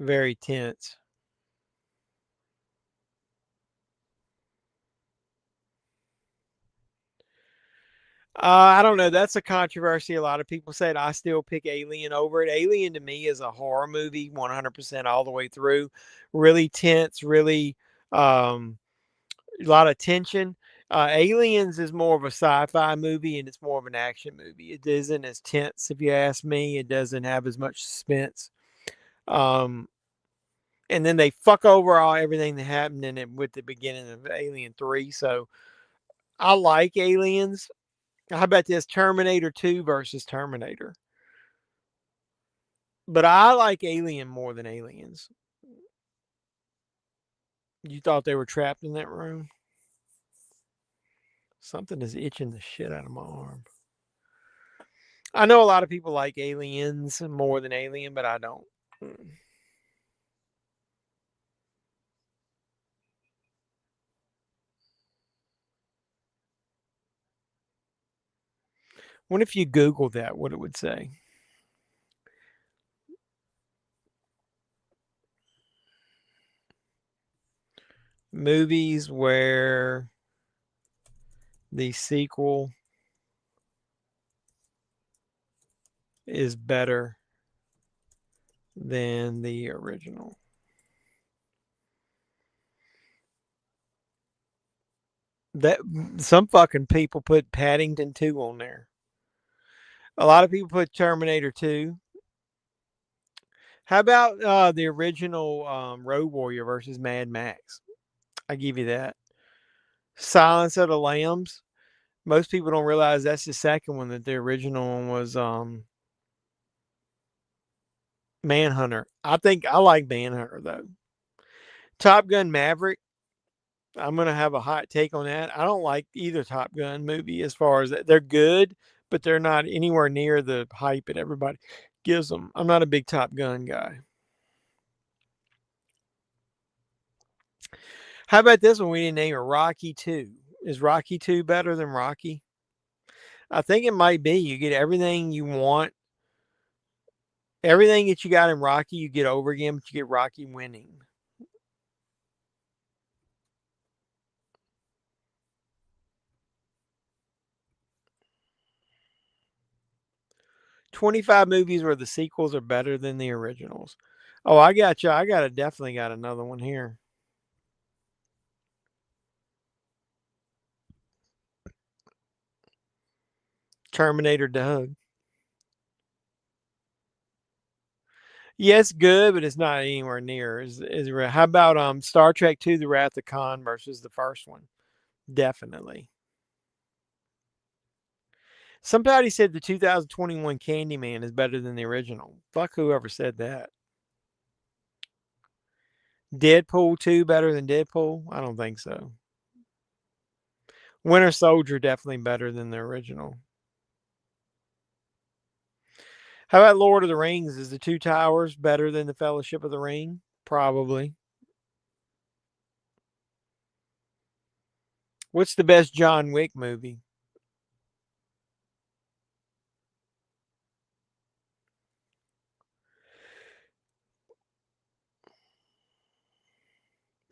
Very tense. I don't know. That's a controversy. A lot of people said I still pick Alien over it. Alien to me is a horror movie, 100% all the way through. Really tense, really um, a lot of tension. Aliens is more of a sci-fi movie and it's more of an action movie. It isn't as tense, if you ask me. It doesn't have as much suspense. Um, and then they fuck over all everything that happened in it with the beginning of Alien 3. So I like Aliens. How about this Terminator 2 versus Terminator? But I like Alien more than Aliens. You thought they were trapped in that room? Something is itching the shit out of my arm. I know a lot of people like Aliens more than Alien, but I don't. What if you Google that? What it would say? Movies where the sequel is better than the original. That some fucking people put Paddington 2 on there. A lot of people put Terminator 2. How about the original Road Warrior versus Mad Max? I give you that. Silence of the Lambs. Most people don't realize that's the second one. That the original one was Manhunter. I think I like Manhunter though. Top Gun Maverick. I'm gonna have a hot take on that. I don't like either Top Gun movie as far as they're good, but they're not anywhere near the hype that everybody gives them. I'm not a big Top Gun guy. How about this one? We didn't name it Rocky 2. Is Rocky 2 better than Rocky? I think it might be. You get everything you want. Everything that you got in Rocky, you get over again, but you get Rocky winning. "25 movies where the sequels are better than the originals." Oh, I got you. Definitely got another one here. Terminator Doug. Yeah, it's good, but it's not anywhere near. How about Star Trek 2: The Wrath of Khan versus the first one? Definitely. Somebody said the 2021 Candyman is better than the original. Fuck whoever said that. Deadpool 2 better than Deadpool? I don't think so. Winter Soldier definitely better than the original. How about Lord of the Rings? Is the Two Towers better than the Fellowship of the Ring? Probably. What's the best John Wick movie?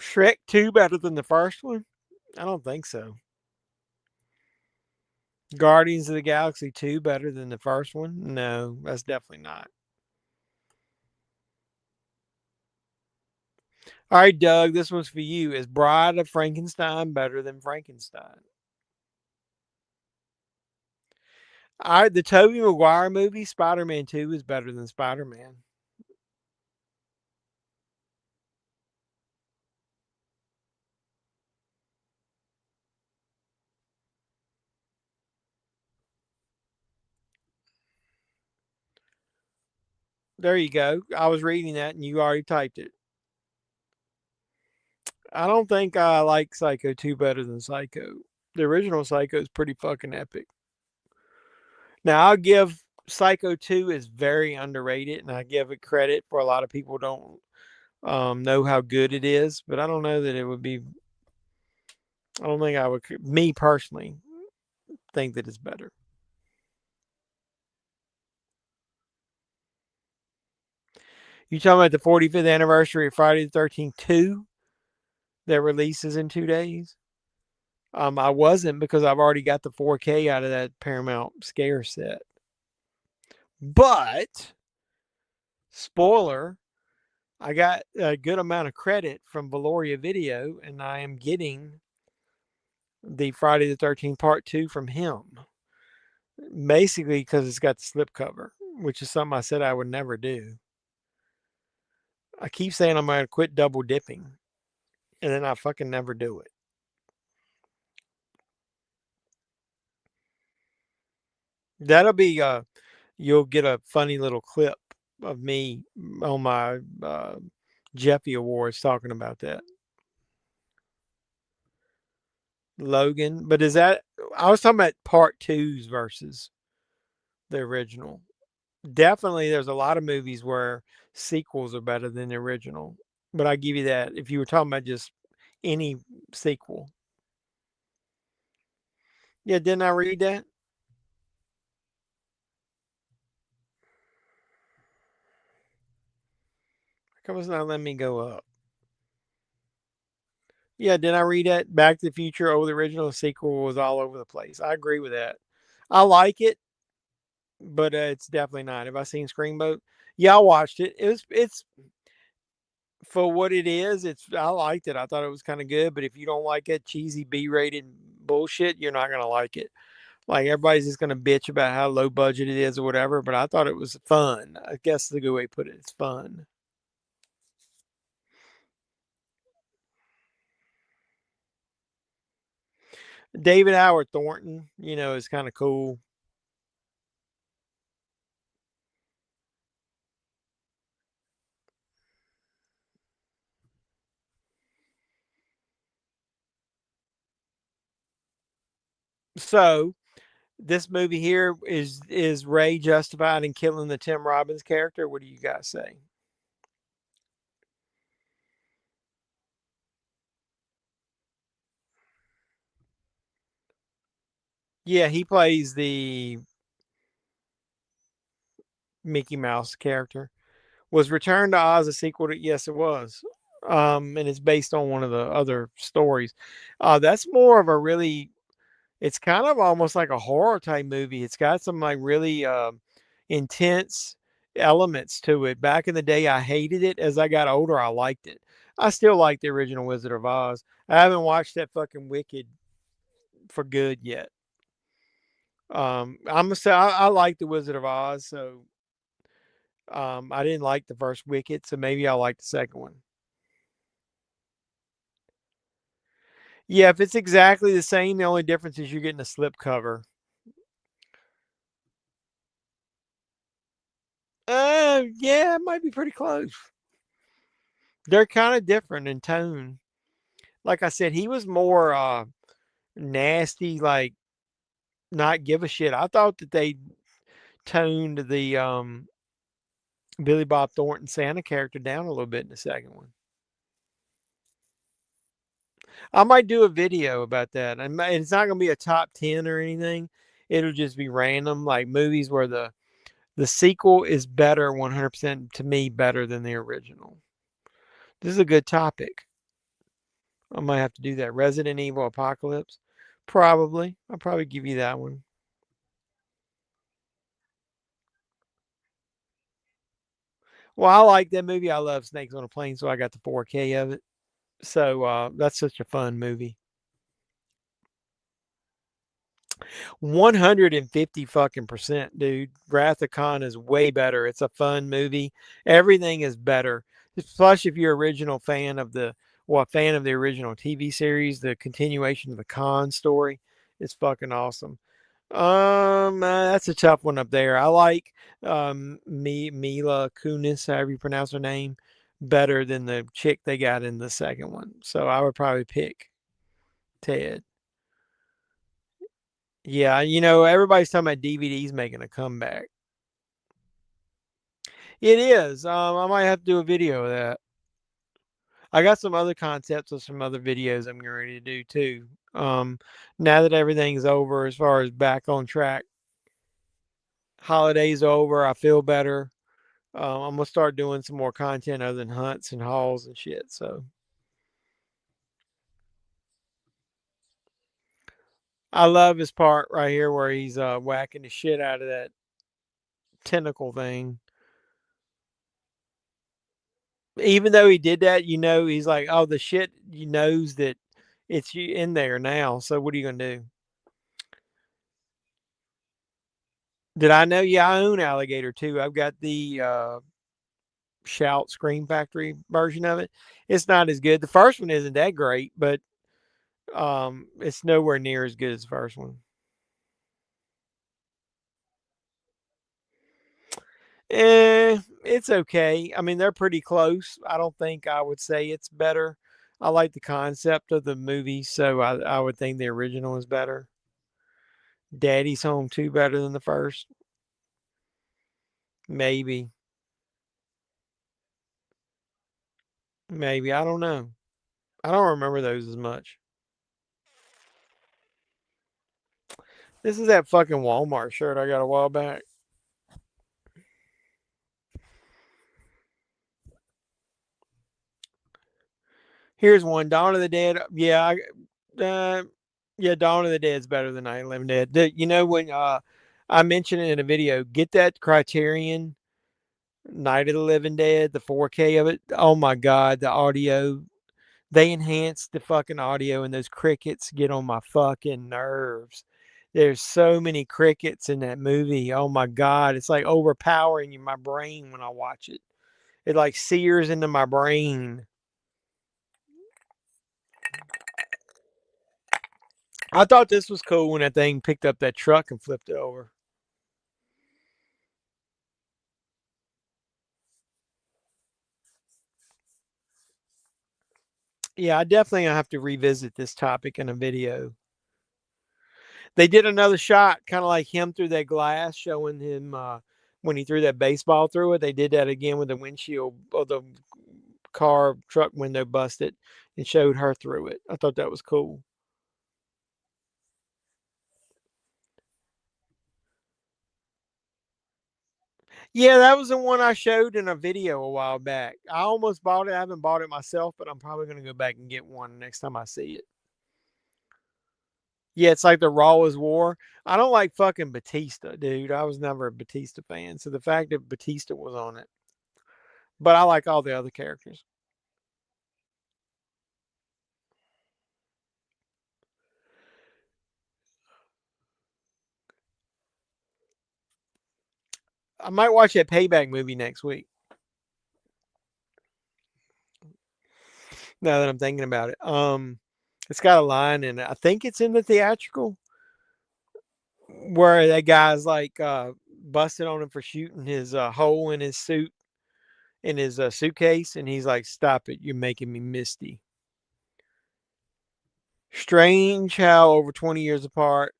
Shrek 2 better than the first one? I don't think so. Guardians of the Galaxy 2 better than the first one? No, that's definitely not. All right, Doug, this one's for you. Is Bride of Frankenstein better than Frankenstein? All right, the Tobey Maguire movie, Spider-Man 2, is better than Spider-Man. There you go. I was reading that and you already typed it. I don't think I like Psycho 2 better than Psycho. The original Psycho is pretty fucking epic. Now, I'll give Psycho 2 is very underrated, and I give it credit for a lot of people don't know how good it is, but I don't know that it would be. I don't think I would, me personally, think that it's better. You talking about the 45th anniversary of Friday the 13th 2 that releases in 2 days? I wasn't because I've already got the 4K out of that Paramount Scare set. But, spoiler, I got a good amount of credit from Valoria Video, and I am getting the Friday the 13th Part 2 from him. Basically, because it's got the slipcover, which is something I said I would never do. I keep saying I'm going to quit double dipping, and then I fucking never do it. That'll be, you'll get a funny little clip of me on my Jeffy Awards talking about that. Logan, but is that, I was talking about part twos versus the original. Definitely, there's a lot of movies where sequels are better than the original, but I give you that if you were talking about just any sequel. Yeah, didn't I read that? How come it's not letting me go up? Yeah, didn't I read that? Back to the Future over the original sequel was all over the place. I agree with that. I like it, but it's definitely not. Have I seen Screamboat? Yeah, I watched it. It's for what it is. I liked it. I thought it was kind of good. But if you don't like it, cheesy B-rated bullshit, you're not gonna like it. Like everybody's just gonna bitch about how low budget it is or whatever. But I thought it was fun. I guess the good way to put it. It's fun. David Howard Thornton, is kind of cool. So this movie here is Ray justified in killing the Tim Robbins character? What do you guys say? Yeah, he plays the Mickey Mouse character. Was Return to Oz a sequel to? Yes, it was. And it's based on one of the other stories. That's more of a really. It's kind of almost like a horror type movie. It's got some like really intense elements to it. Back in the day, I hated it. As I got older, I liked it. I still like the original Wizard of Oz. I haven't watched that fucking Wicked for good yet. I'm gonna say I like the Wizard of Oz, so I didn't like the first Wicked, so maybe I'll like the second one. Yeah, if it's exactly the same, the only difference is you're getting a slip cover. Yeah, it might be pretty close. They're kind of different in tone. Like I said, he was more nasty, like not give a shit. I thought that they toned the Billy Bob Thornton Santa character down a little bit in the second one. I might do a video about that. And it's not going to be a top 10 or anything. It'll just be random, like movies where the sequel is better 100% to me, better than the original. This is a good topic. I might have to do that. Resident Evil Apocalypse. Probably. I'll probably give you that one. Well, I like that movie. I love Snakes on a Plane, so I got the 4K of it. So that's such a fun movie. 150 fucking percent, dude. Wrath of Khan is way better. It's a fun movie. Everything is better. Plus, if you're original fan of fan of the original TV series, the continuation of the Khan story is fucking awesome. That's a tough one up there. I like Mila Kunis, however you pronounce her name, better than the chick they got in the second one. So I would probably pick Ted. Yeah, everybody's talking about DVDs making a comeback. It is. I might have to do a video of that. I got some other concepts of some other videos I'm getting ready to do too. Now that everything's over, as far as back on track, holidays over, I feel better. I'm gonna start doing some more content other than hunts and hauls and shit. So I love his part right here where he's whacking the shit out of that tentacle thing. Even though he did that, he's like, oh, the shit, knows that it's in there now. So what are you gonna do? Did I know? Yeah, I own Alligator too. I've got the Shout Scream Factory version of it. It's not as good. The first one isn't that great, but it's nowhere near as good as the first one. It's okay. I mean, they're pretty close. I don't think I would say it's better. I like the concept of the movie, so I would think the original is better. Daddy's Home 2 better than the first? Maybe. Maybe. I don't know. I don't remember those as much. This is that fucking Walmart shirt I got a while back. Here's one. Dawn of the Dead. Yeah, Dawn of the Dead is better than Night of the Living Dead. When I mentioned it in a video, get that Criterion Night of the Living Dead, the 4K of it. Oh my god, the audio. They enhanced the fucking audio, and those crickets get on my fucking nerves. There's so many crickets in that movie. Oh my god, it's like overpowering in my brain when I watch it. It like sears into my brain. I thought this was cool when that thing picked up that truck and flipped it over. Yeah, I definitely have to revisit this topic in a video. They did another shot, kind of like him through that glass, showing him when he threw that baseball through it. They did that again with the windshield of the truck window busted and showed her through it. I thought that was cool. Yeah, that was the one I showed in a video a while back. I almost bought it. I haven't bought it myself, but I'm probably going to go back and get one next time I see it. Yeah, it's like the Raw is War. I don't like fucking Batista, dude. I was never a Batista fan. So the fact that Batista was on it, but I like all the other characters. I might watch that Payback movie next week. Now that I'm thinking about it, it's got a line in it. I think it's in the theatrical where that guy's like busted on him for shooting his hole in his suit in his suitcase, and he's like, "Stop it! You're making me misty." Strange how over 20 years apart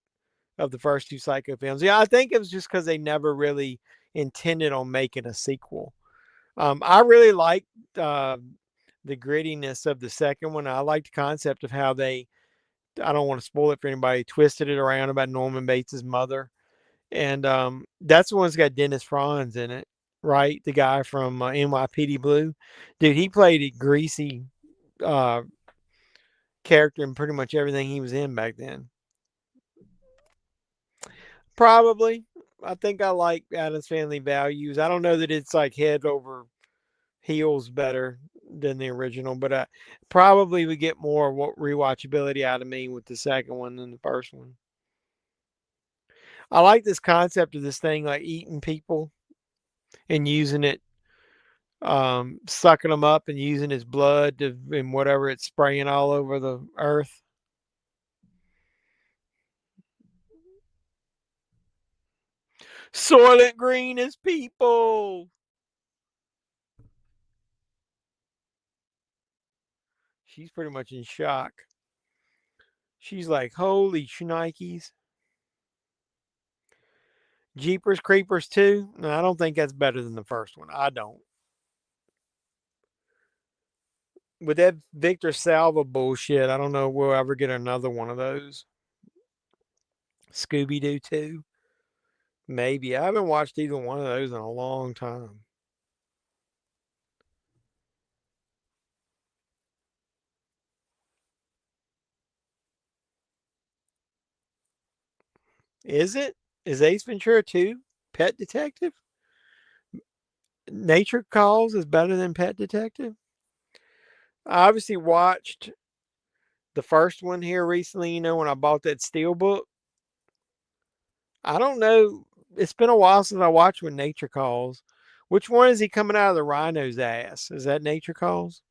of the first two Psycho films. Yeah, I think it was just because they never really intended on making a sequel. I really liked the grittiness of the second one. I like the concept of how they, I don't want to spoil it for anybody, twisted it around about Norman Bates's mother. And that's the one that's got Dennis Franz in it, right? The guy from NYPD Blue. Dude, he played a greasy uh, character in pretty much everything he was in back then. Probably. I think I like Addams Family Values. I don't know that it's like head over heels better than the original, but I probably would get more rewatchability out of me with the second one than the first one. I like this concept of this thing like eating people and using it, sucking them up and using his blood to, and whatever it's spraying all over the earth. Soylent Green is people. She's pretty much in shock. She's like, holy shnikes. Jeepers Creepers 2? No, I don't think that's better than the first one. I don't. With that Victor Salva bullshit, I don't know if we'll ever get another one of those. Scooby Doo 2? Maybe. I haven't watched either one of those in a long time. Is it? Is Ace Ventura 2 Pet Detective? Nature Calls is better than Pet Detective? I obviously watched the first one here recently, when I bought that Steelbook. I don't know. It's been a while since I watched When Nature Calls. Which one is he coming out of the rhino's ass? Is that Nature Calls?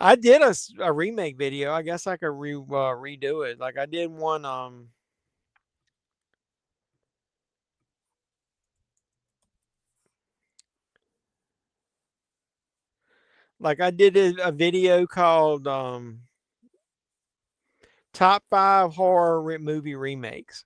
I did a remake video. I guess I could redo it. Like I did one. Like I did a video called Top 5 Horror Movie Remakes.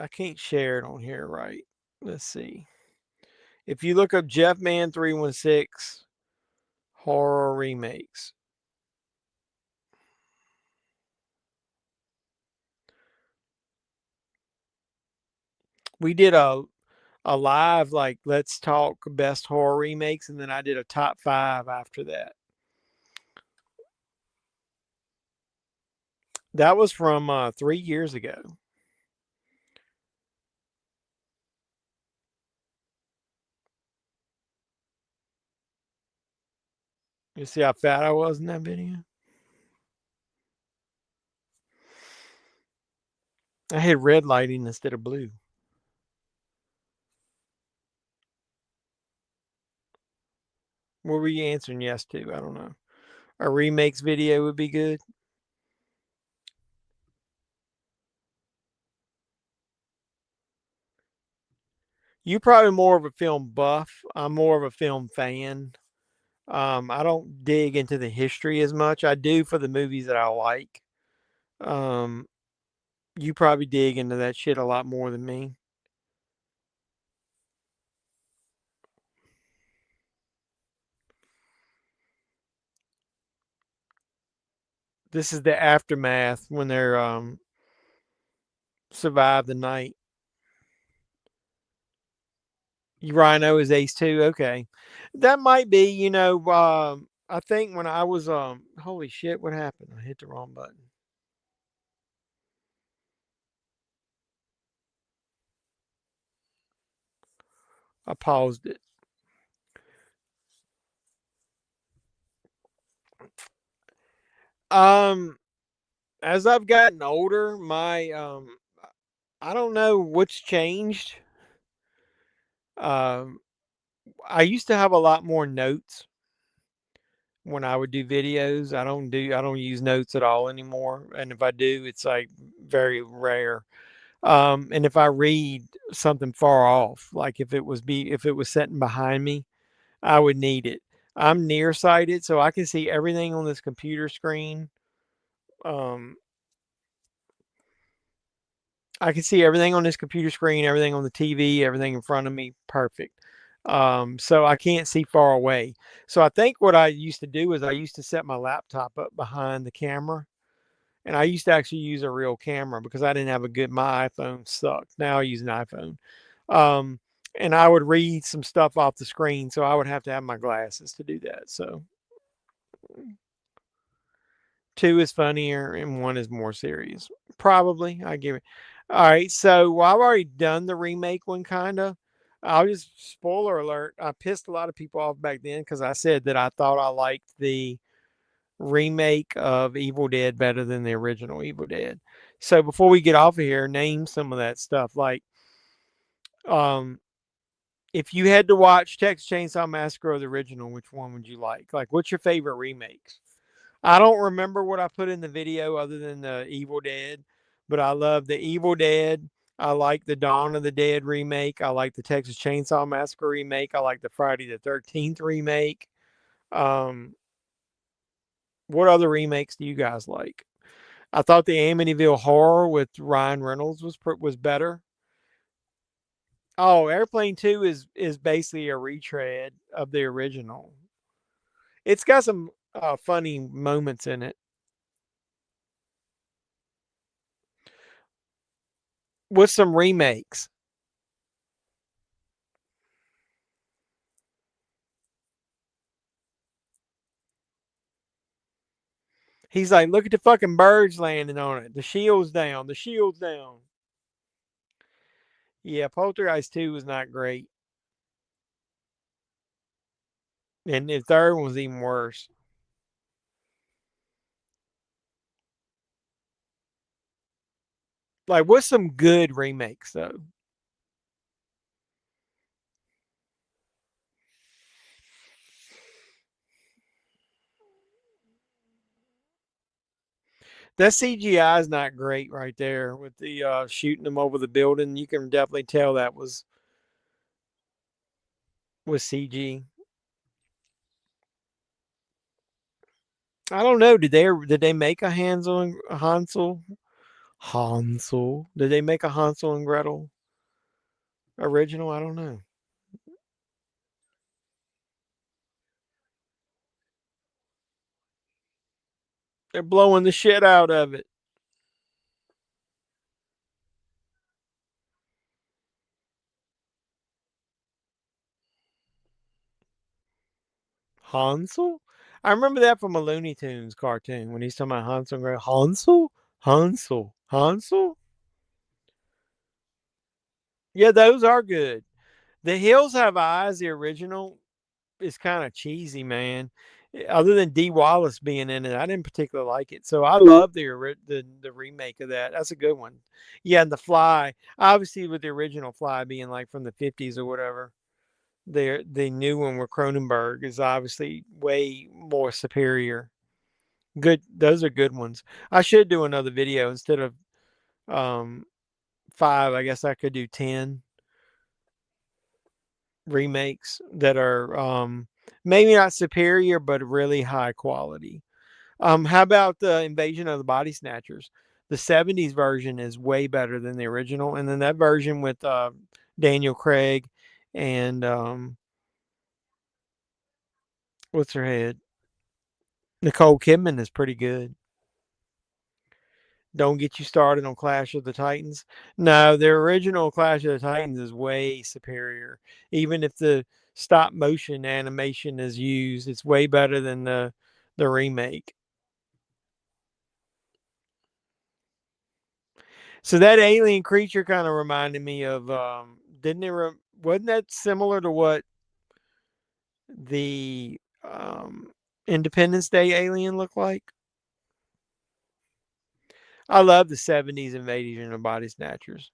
I can't share it on here, right? Let's see. If you look up Jeffman316 horror remakes, we did a live like let's talk best horror remakes, and then I did a top 5 after that. That was from 3 years ago. You see how fat I was in that video? I had red lighting instead of blue. What were you answering yes to? I don't know. A remakes video would be good. You probably more of a film buff. I'm more of a film fan. I don't dig into the history as much. I do for the movies that I like. Um, you probably dig into that shit a lot more than me. This is the aftermath when they're survive the night. Rhino is Ace 2. Okay, that might be. I think when I was holy shit, what happened? I hit the wrong button. I paused it. As I've gotten older, my I don't know what's changed. Um, I used to have a lot more notes when I would do videos. I don't use notes at all anymore. And if I do, it's like very rare. And if I read something far off, like if it was sitting behind me, I would need it. I'm nearsighted, so I can see everything on this computer screen. Um, I can see everything on this computer screen, everything on the TV, everything in front of me, perfect. So I can't see far away. So I think what I used to do is I used to set my laptop up behind the camera, and I used to actually use a real camera because I didn't have a good. My iPhone sucked. Now I use an iPhone. Um, and I would read some stuff off the screen, so I would have to have my glasses to do that. So two is funnier and one is more serious. Probably, I give it. All right, so well, I've already done the remake one, kind of. I'll just spoiler alert. I pissed a lot of people off back then because I said that I thought I liked the remake of Evil Dead better than the original Evil Dead. So before we get off of here, name some of that stuff. Like, um, if you had to watch Texas Chainsaw Massacre or the original, which one would you like? Like, what's your favorite remakes? I don't remember what I put in the video other than the Evil Dead, but I love the Evil Dead. I like the Dawn of the Dead remake. I like the Texas Chainsaw Massacre remake. I like the Friday the 13th remake. Um, what other remakes do you guys like? I thought the Amityville Horror with Ryan Reynolds was better. Oh, Airplane 2 is basically a retread of the original. It's got some funny moments in it. With some remakes. He's like, look at the fucking birds landing on it. The shield's down. The shield's down. Yeah, Poltergeist 2 was not great. And the third one was even worse. Like, what's some good remakes, though? That CGI is not great right there with the shooting them over the building. You can definitely tell that was CG. I don't know. Did they make a Hansel? Did they make a Hansel and Gretel original? I don't know. They're blowing the shit out of it. Hansel? I remember that from a Looney Tunes cartoon when he's talking about Hansel and Gretel. Hansel? Hansel? Hansel? Yeah, those are good. The Hills Have Eyes, the original, is kind of cheesy, man. Other than Dee Wallace being in it, I didn't particularly like it. So I love the remake of that. That's a good one. Yeah, and The Fly, obviously with the original Fly being like from the 50s or whatever. The new one with Cronenberg is obviously way more superior. Good, those are good ones. I should do another video instead of um 5. I guess I could do 10 remakes that are maybe not superior but really high quality. How about the Invasion of the Body Snatchers? The 70s version is way better than the original, and then that version with Daniel Craig and what's her head? Nicole Kidman is pretty good. Don't get you started on Clash of the Titans. No, the original Clash of the Titans is way superior. Even if the stop motion animation is used, it's way better than the remake. So that alien creature kind of reminded me of didn't wasn't that similar to what the Independence Day alien looked like? I love the 70s Invasion of Body Snatchers.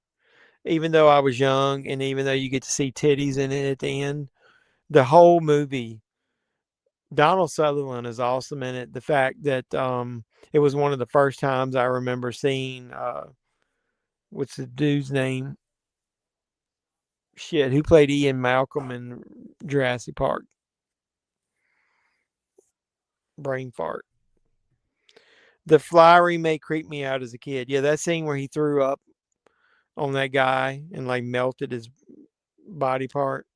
Even though I was young and even though you get to see titties in it at the end, the whole movie Donald Sutherland is awesome in it. The fact that it was one of the first times I remember seeing what's the dude's name? Shit, who played Ian Malcolm in Jurassic Park? Brain fart. The Fly remake creeped me out as a kid. Yeah, that scene where he threw up on that guy and like melted his body part.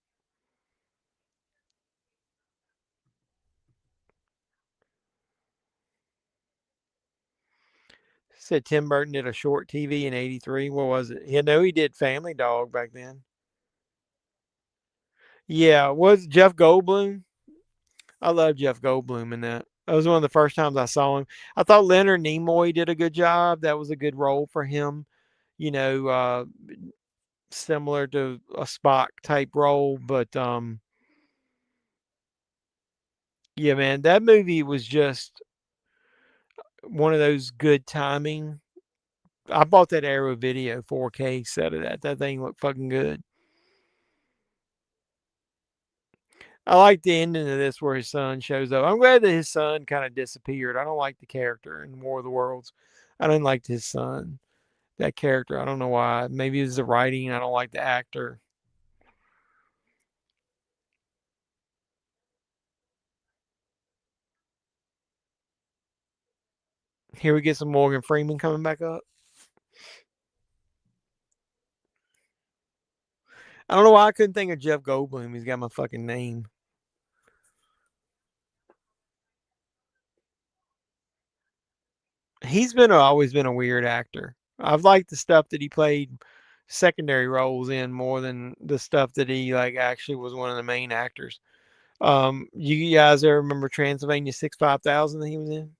Said Tim Burton did a short TV in '83. What was it? You know, he did Family Dog back then. Yeah, was Jeff Goldblum? I love Jeff Goldblum in that. That was one of the first times I saw him. I thought Leonard Nimoy did a good job. That was a good role for him. You know, similar to a Spock type role, but yeah, man, that movie was just one of those good timing. I bought that Arrow Video 4K set of that. That thing looked fucking good. I like the ending of this where his son shows up. I'm glad that his son kind of disappeared. I don't like the character in War of the Worlds. I didn't like his son, that character. I don't know why. Maybe it was the writing. I don't like the actor. Here we get some Morgan Freeman coming back up. I don't know why I couldn't think of Jeff Goldblum. He's got my fucking name. Always been a weird actor. I've liked the stuff that he played secondary roles in more than the stuff that he like actually was one of the main actors. You guys ever remember Transylvania 65000 that he was in?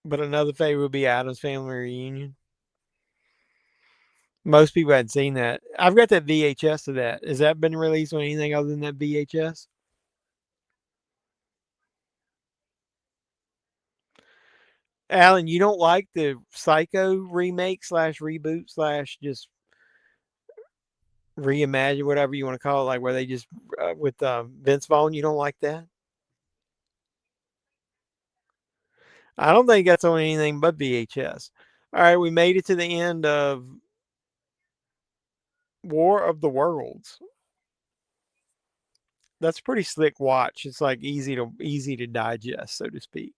But another favorite would be Adam's Family Reunion. Most people hadn't seen that. I've got that VHS of that. Has that been released on anything other than that VHS? Alan, you don't like the Psycho remake slash reboot slash just reimagine, whatever you want to call it, like where they just with Vince Vaughn. You don't like that? I don't think that's on anything but VHS. All right, we made it to the end of War of the Worlds. That's a pretty slick watch. It's like easy to digest, so to speak.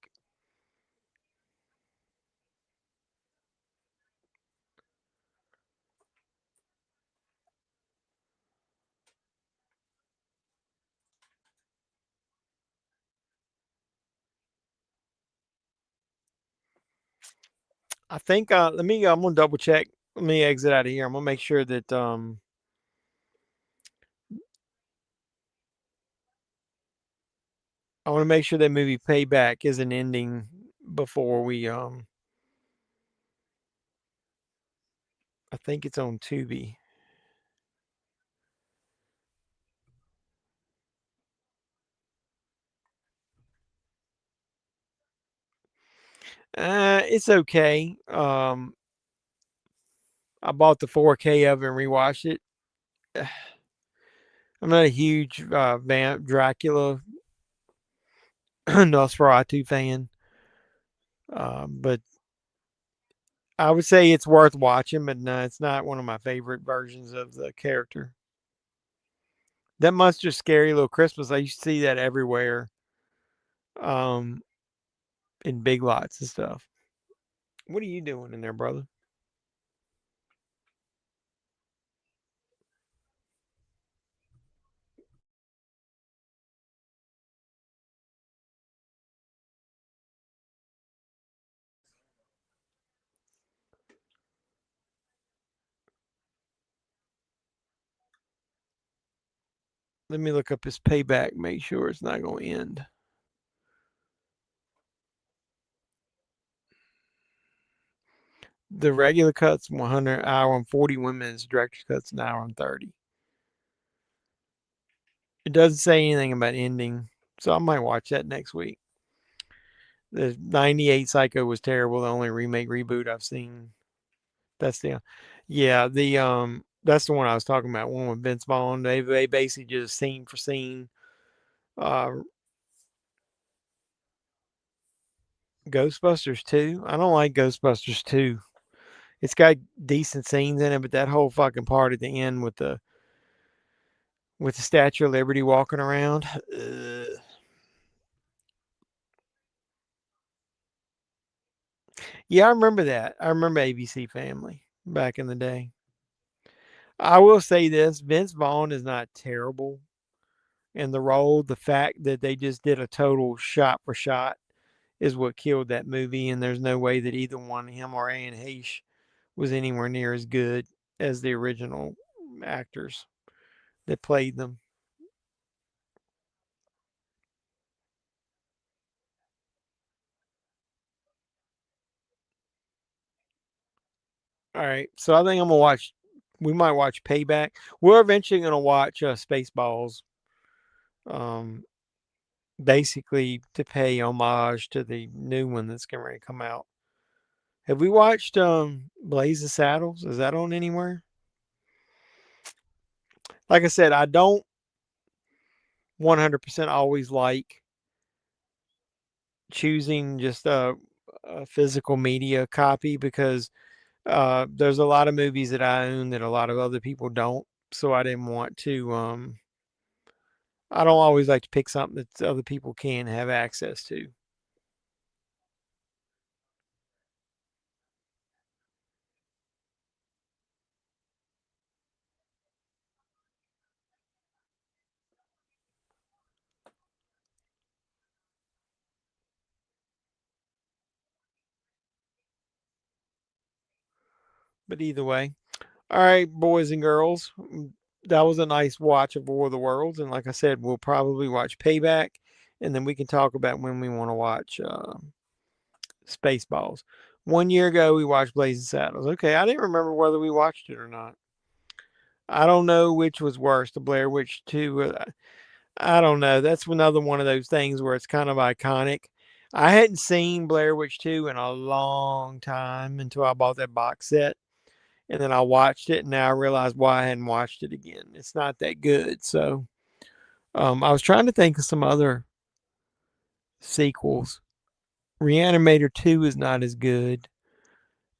I think let me I'm gonna double check. Let me exit out of here. I'm gonna make sure that I want to make sure that movie Payback is an ending before we I think it's on Tubi. It's okay. I bought the 4K of it and rewatched it. I'm not a huge Dracula Nosferatu fan, but I would say it's worth watching. But no, it's not one of my favorite versions of the character. That Monster Scary Little Christmas, I used to see that everywhere, um, in Big Lots and stuff. What are you doing in there, brother? Let me look up his payback, make sure it's not going to end. The regular cut's 100 hour and 41 minutes. Director's cut's an hour and 30. It doesn't say anything about ending, so I might watch that next week. The '98 Psycho was terrible. The only remake reboot I've seen. That's the Yeah, that's the one I was talking about. One with Vince Vaughn. They basically just scene for scene. Uh, Ghostbusters 2. I don't like Ghostbusters 2. It's got decent scenes in it, but that whole fucking part at the end with the Statue of Liberty walking around. Yeah, I remember that. I remember ABC Family back in the day. I will say this: Vince Vaughn is not terrible in the role. The fact that they just did a total shot for shot is what killed that movie, and there's no way that either one, him or Anne Heche, was anywhere near as good as the original actors that played them. All right, so I think I'm gonna watch. We might watch Payback. We're eventually gonna watch Spaceballs. Um, Basically to pay homage to the new one that's getting ready to come out. Have we watched Blaze of Saddles? Is that on anywhere? Like I said, I don't 100% always like choosing just a physical media copy because there's a lot of movies that I own that a lot of other people don't. So I didn't want to. I don't always like to pick something that other people can have access to. But either way, all right, boys and girls, that was a nice watch of War of the Worlds, and like I said, we'll probably watch Payback, and then we can talk about when we want to watch Spaceballs. 1 year ago, we watched Blazing Saddles. Okay, I didn't remember whether we watched it or not. I don't know which was worse, the Blair Witch 2. I don't know. That's another one of those things where it's kind of iconic. I hadn't seen Blair Witch 2 in a long time until I bought that box set. And then I watched it, and now I realize why I hadn't watched it again. It's not that good. So I was trying to think of some other sequels. Reanimator 2 is not as good.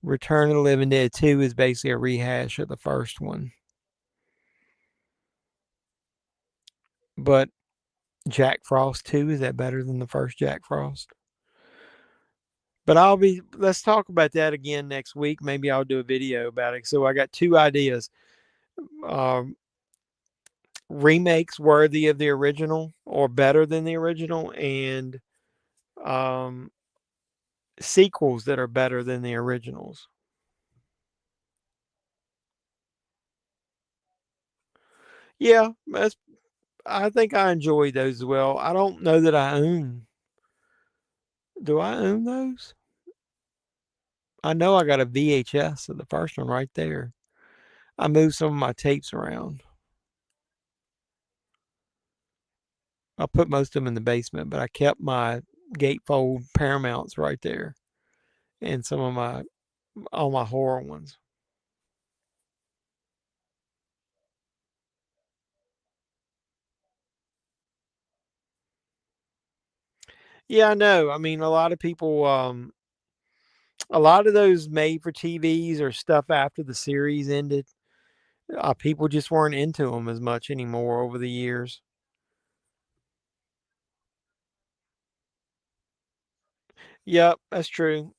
Return of the Living Dead 2 is basically a rehash of the first one. But Jack Frost 2, is that better than the first Jack Frost? But let's talk about that again next week. Maybe I'll do a video about it. So I got two ideas. Um, Remakes worthy of the original or better than the original, and um, sequels that are better than the originals. Yeah, I think I enjoy those as well. I don't know that I own. Do I own those? I know I got a VHS of the first one right there. I moved some of my tapes around. I put most of them in the basement, but I kept my gatefold Paramounts right there and some of my all my horror ones. Yeah, I know. I mean, a lot of those made for TVs or stuff after the series ended. People just weren't into them as much anymore over the years. Yep, that's true.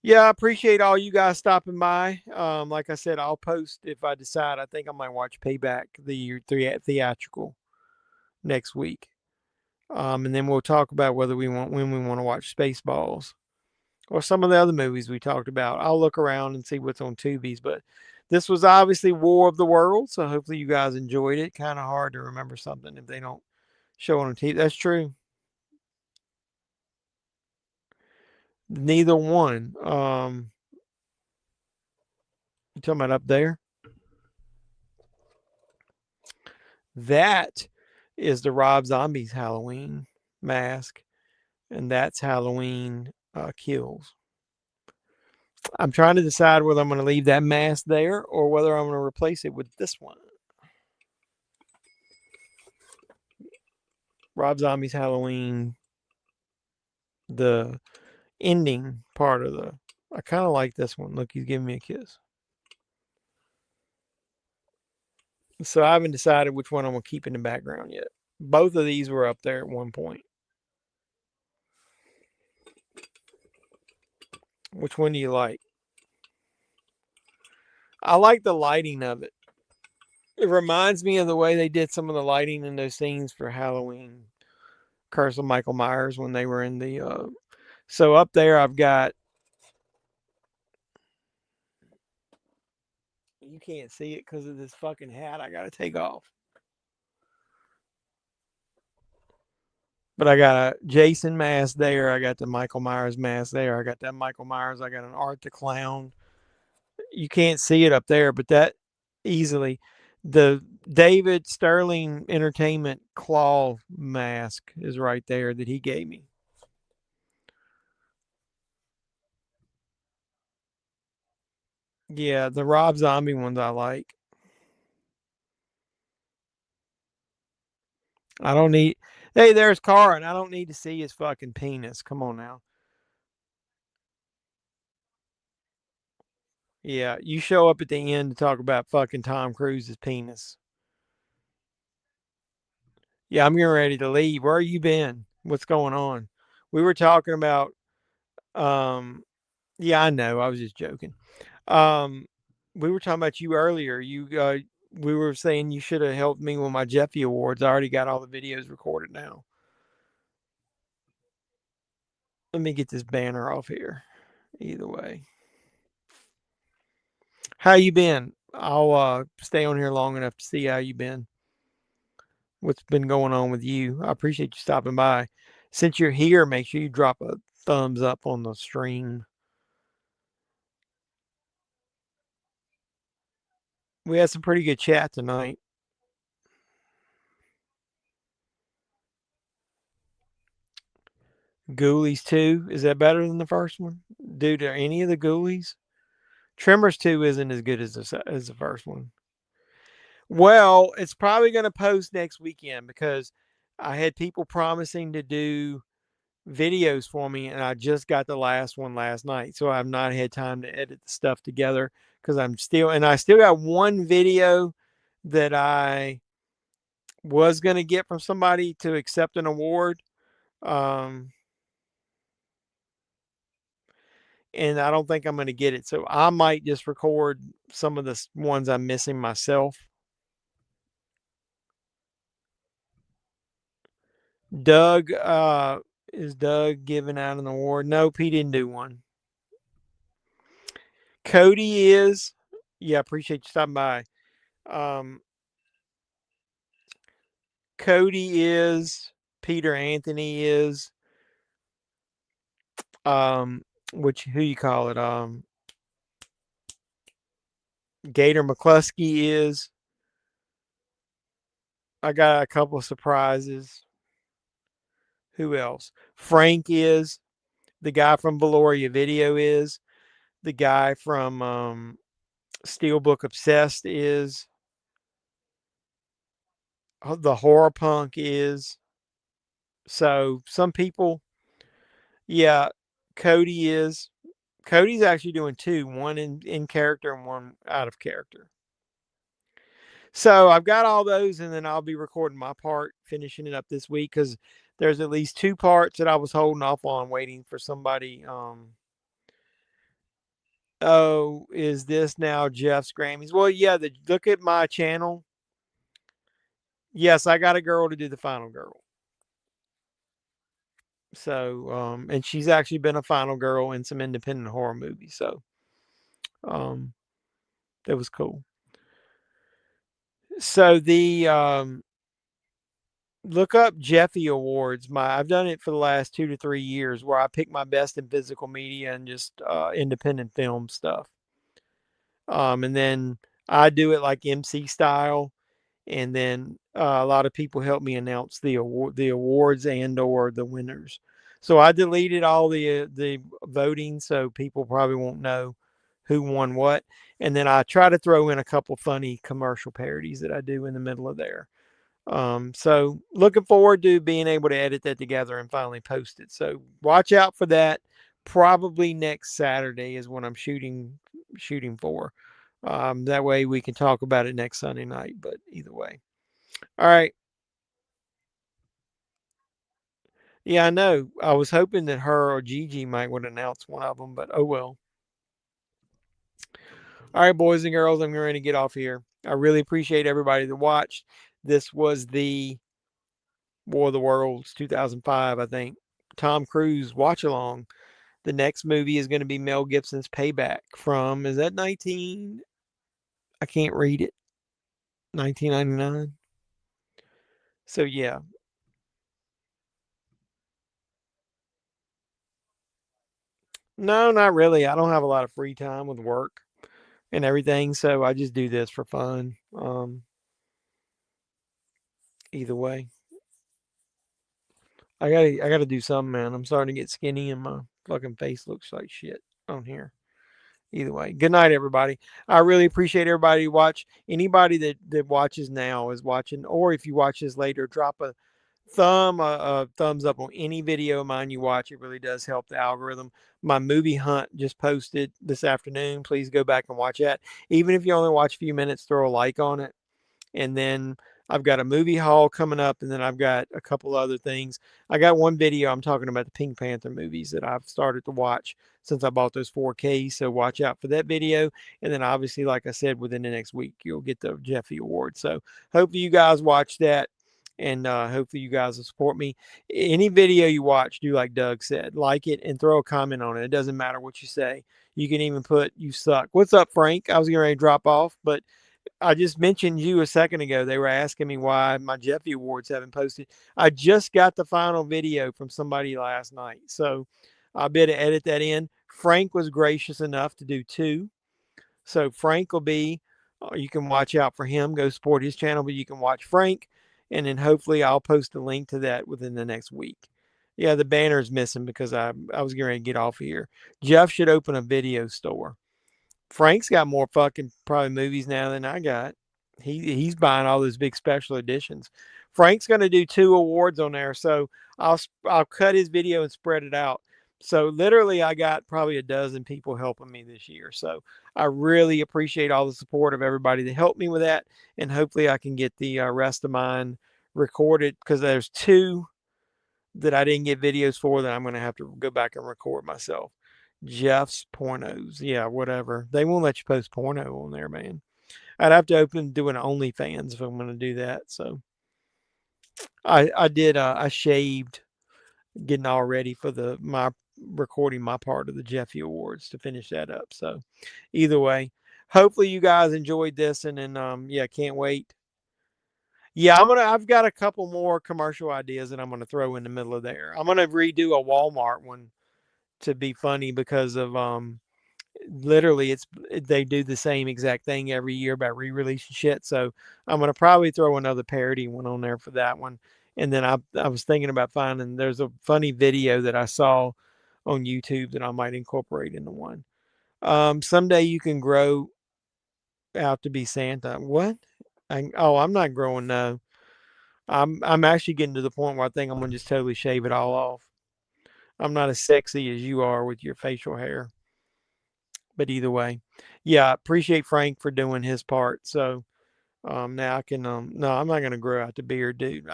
Yeah, I appreciate all you guys stopping by. Like I said, I'll post if I decide. I think I might watch Payback, the theatrical, next week. And then we'll talk about whether we want when we want to watch Spaceballs or some of the other movies we talked about. I'll look around and see what's on Tubies, but this was obviously War of the Worlds, so hopefully you guys enjoyed it. Kind of hard to remember something if they don't show on TV. That's true. Neither one. You talking about up there? That is the Rob Zombie's Halloween mask. and that's Halloween Kills. I'm trying to decide whether I'm going to leave that mask there or whether I'm going to replace it with this one. Rob Zombie's Halloween, the ending part of the. I kind of like this one. Look, he's giving me a kiss. So I haven't decided which one I'm going to keep in the background yet. Both of these were up there at one point. Which one do you like? I like the lighting of it. It reminds me of the way they did some of the lighting in those scenes for Halloween Curse of Michael Myers when they were in the. So up there, I've got. You can't see it because of this fucking hat I got to take off. But I got a Jason mask there. I got the Michael Myers mask there. I got that Michael Myers. I got an Art the Clown. You can't see it up there, but that easily. The David Sterling Entertainment claw mask is right there that he gave me. Yeah, the Rob Zombie ones I like. I don't need. Hey, there's Carr, and I don't need to see his fucking penis. Come on now. Yeah, you show up at the end to talk about fucking Tom Cruise's penis. Yeah, I'm getting ready to leave. Where you been? What's going on? We were talking about. Um, yeah, I know. I was just joking. Um, we were talking about you earlier. We were saying you should have helped me with my Jeffy Awards. I already got all the videos recorded now. Let me get this banner off here. Either way, how you been? I'll stay on here long enough to see how you been. What's been going on with you? I appreciate you stopping by. Since you're here, make sure you drop a thumbs up on the stream. We had some pretty good chat tonight. Ghoulies 2, is that better than the first one? Dude, are any of the Ghoulies? Tremors 2 isn't as good as the first one. Well, it's probably going to post next weekend because I had people promising to do videos for me, and I just got the last one last night, so I've not had time to edit the stuff together because I still got one video that I was going to get from somebody to accept an award. And I don't think I'm going to get it. So I might just record some of the ones I'm missing myself. Doug, is Doug giving out an award? Nope, he didn't do one. Cody is. Yeah, appreciate you stopping by. Cody is. Peter Anthony is. Who you call it? Gator McCluskey is. I got a couple of surprises. Who else? Frank is. The guy from Valoria Video is. The guy from Steelbook Obsessed is. The Horror Punk is. So some people, yeah, Cody is. Cody's actually doing two, one in character and one out of character. So I've got all those, and then I'll be recording my part, finishing it up this week because there's at least two parts that I was holding off on, waiting for somebody. Oh, is this now Jeff's Grammys? Well, yeah. Look at my channel. Yes, I got a girl to do the final girl. So, and she's actually been a final girl in some independent horror movies. So, that was cool. So look up Jeffy Awards. I've done it for the last 2 to 3 years where I pick my best in physical media and just independent film stuff. And then I do it like MC style, and then a lot of people help me announce the awards and or the winners. So I deleted all the voting, so people probably won't know who won what. And then I try to throw in a couple funny commercial parodies that I do in the middle of there. So looking forward to being able to edit that together and finally post it. So watch out for that. Probably next Saturday is when I'm shooting for. That way we can talk about it next Sunday night. But either way, all right. Yeah, I know. I was hoping that her or Gigi might would announce one of them, but oh well. All right, boys and girls, I'm going to get off here. I really appreciate everybody that watched. This was the War of the Worlds 2005, I think. Tom Cruise watch along. The next movie is going to be Mel Gibson's Payback from, is that 19? I can't read it. 1999. So yeah. No, not really. I don't have a lot of free time with work and everything, so I just do this for fun. Either way. I gotta do something, man. I'm starting to get skinny and my fucking face looks like shit on here. Either way, good night, everybody. I really appreciate everybody who watch. Anybody that watches now is watching, or if you watch this later, drop a thumbs up on any video of mine you watch. It really does help the algorithm. My movie hunt just posted this afternoon. Please go back and watch that. Even if you only watch a few minutes, throw a like on it. And then I've got a movie haul coming up, and then I've got a couple other things. I got one video I'm talking about the Pink Panther movies that I've started to watch since I bought those 4Ks. So watch out for that video. And then obviously, like I said, within the next week, you'll get the Jeffy Award. So hopefully you guys watch that. And hopefully you guys will support me. Any video you watch, do like Doug said, like it and throw a comment on it. It doesn't matter what you say. You can even put "you suck." What's up, Frank? I was getting ready to drop off, but I just mentioned you a second ago. They were asking me why my Jeffy Awards haven't posted. I just got the final video from somebody last night, so I'll be able to edit that in. Frank was gracious enough to do 2. So Frank will be, you can watch out for him. Go support his channel, but you can watch Frank. And then hopefully I'll post a link to that within the next week. Yeah, the banner's missing because I was getting ready to get off of here. Jeff should open a video store. Frank's got more fucking probably movies now than I got. He's buying all those big special editions. Frank's going to do 2 awards on there, so I'll cut his video and spread it out. So literally, I got probably a dozen people helping me this year. So I really appreciate all the support of everybody that helped me with that, and hopefully I can get the rest of mine recorded because there's 2 that I didn't get videos for that I'm going to have to go back and record myself. Jeff's pornos. Yeah, whatever. They won't let you post porno on there, man. I'd have to open doing OnlyFans if I'm going to do that. So I shaved getting all ready for my recording my part of the Jeffy Awards to finish that up. So either way, hopefully you guys enjoyed this, and then yeah, can't wait. Yeah, I've got a couple more commercial ideas that I'm gonna throw in the middle of there. I'm gonna redo a Walmart one to be funny because of literally they do the same exact thing every year about re-releasing shit. So I'm gonna probably throw another parody one on there for that one. And then I was thinking about finding, there's a funny video that I saw on YouTube that I might incorporate into one. Someday you can grow out to be Santa. What? I'm not growing, no. I'm actually getting to the point where I think I'm gonna just totally shave it all off. I'm not as sexy as you are with your facial hair. But either way, yeah, appreciate Frank for doing his part. So now I can no, I'm not gonna grow out the beard, dude.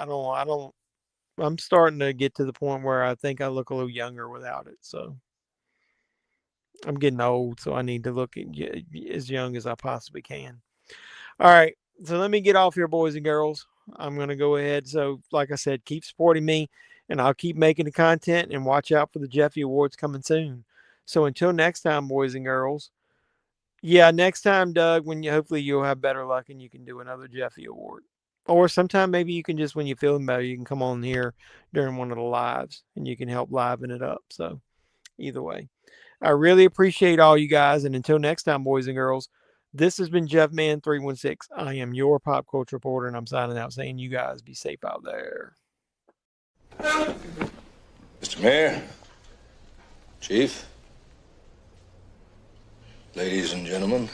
I'm starting to get to the point where I think I look a little younger without it. So I'm getting old, so I need to look as young as I possibly can. All right, so let me get off here, boys and girls. I'm gonna go ahead. So like I said, keep supporting me, and I'll keep making the content, and watch out for the Jeffy Awards coming soon. So until next time, boys and girls. Yeah, next time, Doug, when hopefully you'll have better luck and you can do another Jeffy Award. Or sometime maybe you can just, when you're feeling better, you can come on here during one of the lives and you can help liven it up. So either way, I really appreciate all you guys. And until next time, boys and girls, this has been Jeffman316. I am your pop culture reporter, and I'm signing out saying you guys be safe out there. Mr. Mayor, Chief, ladies and gentlemen,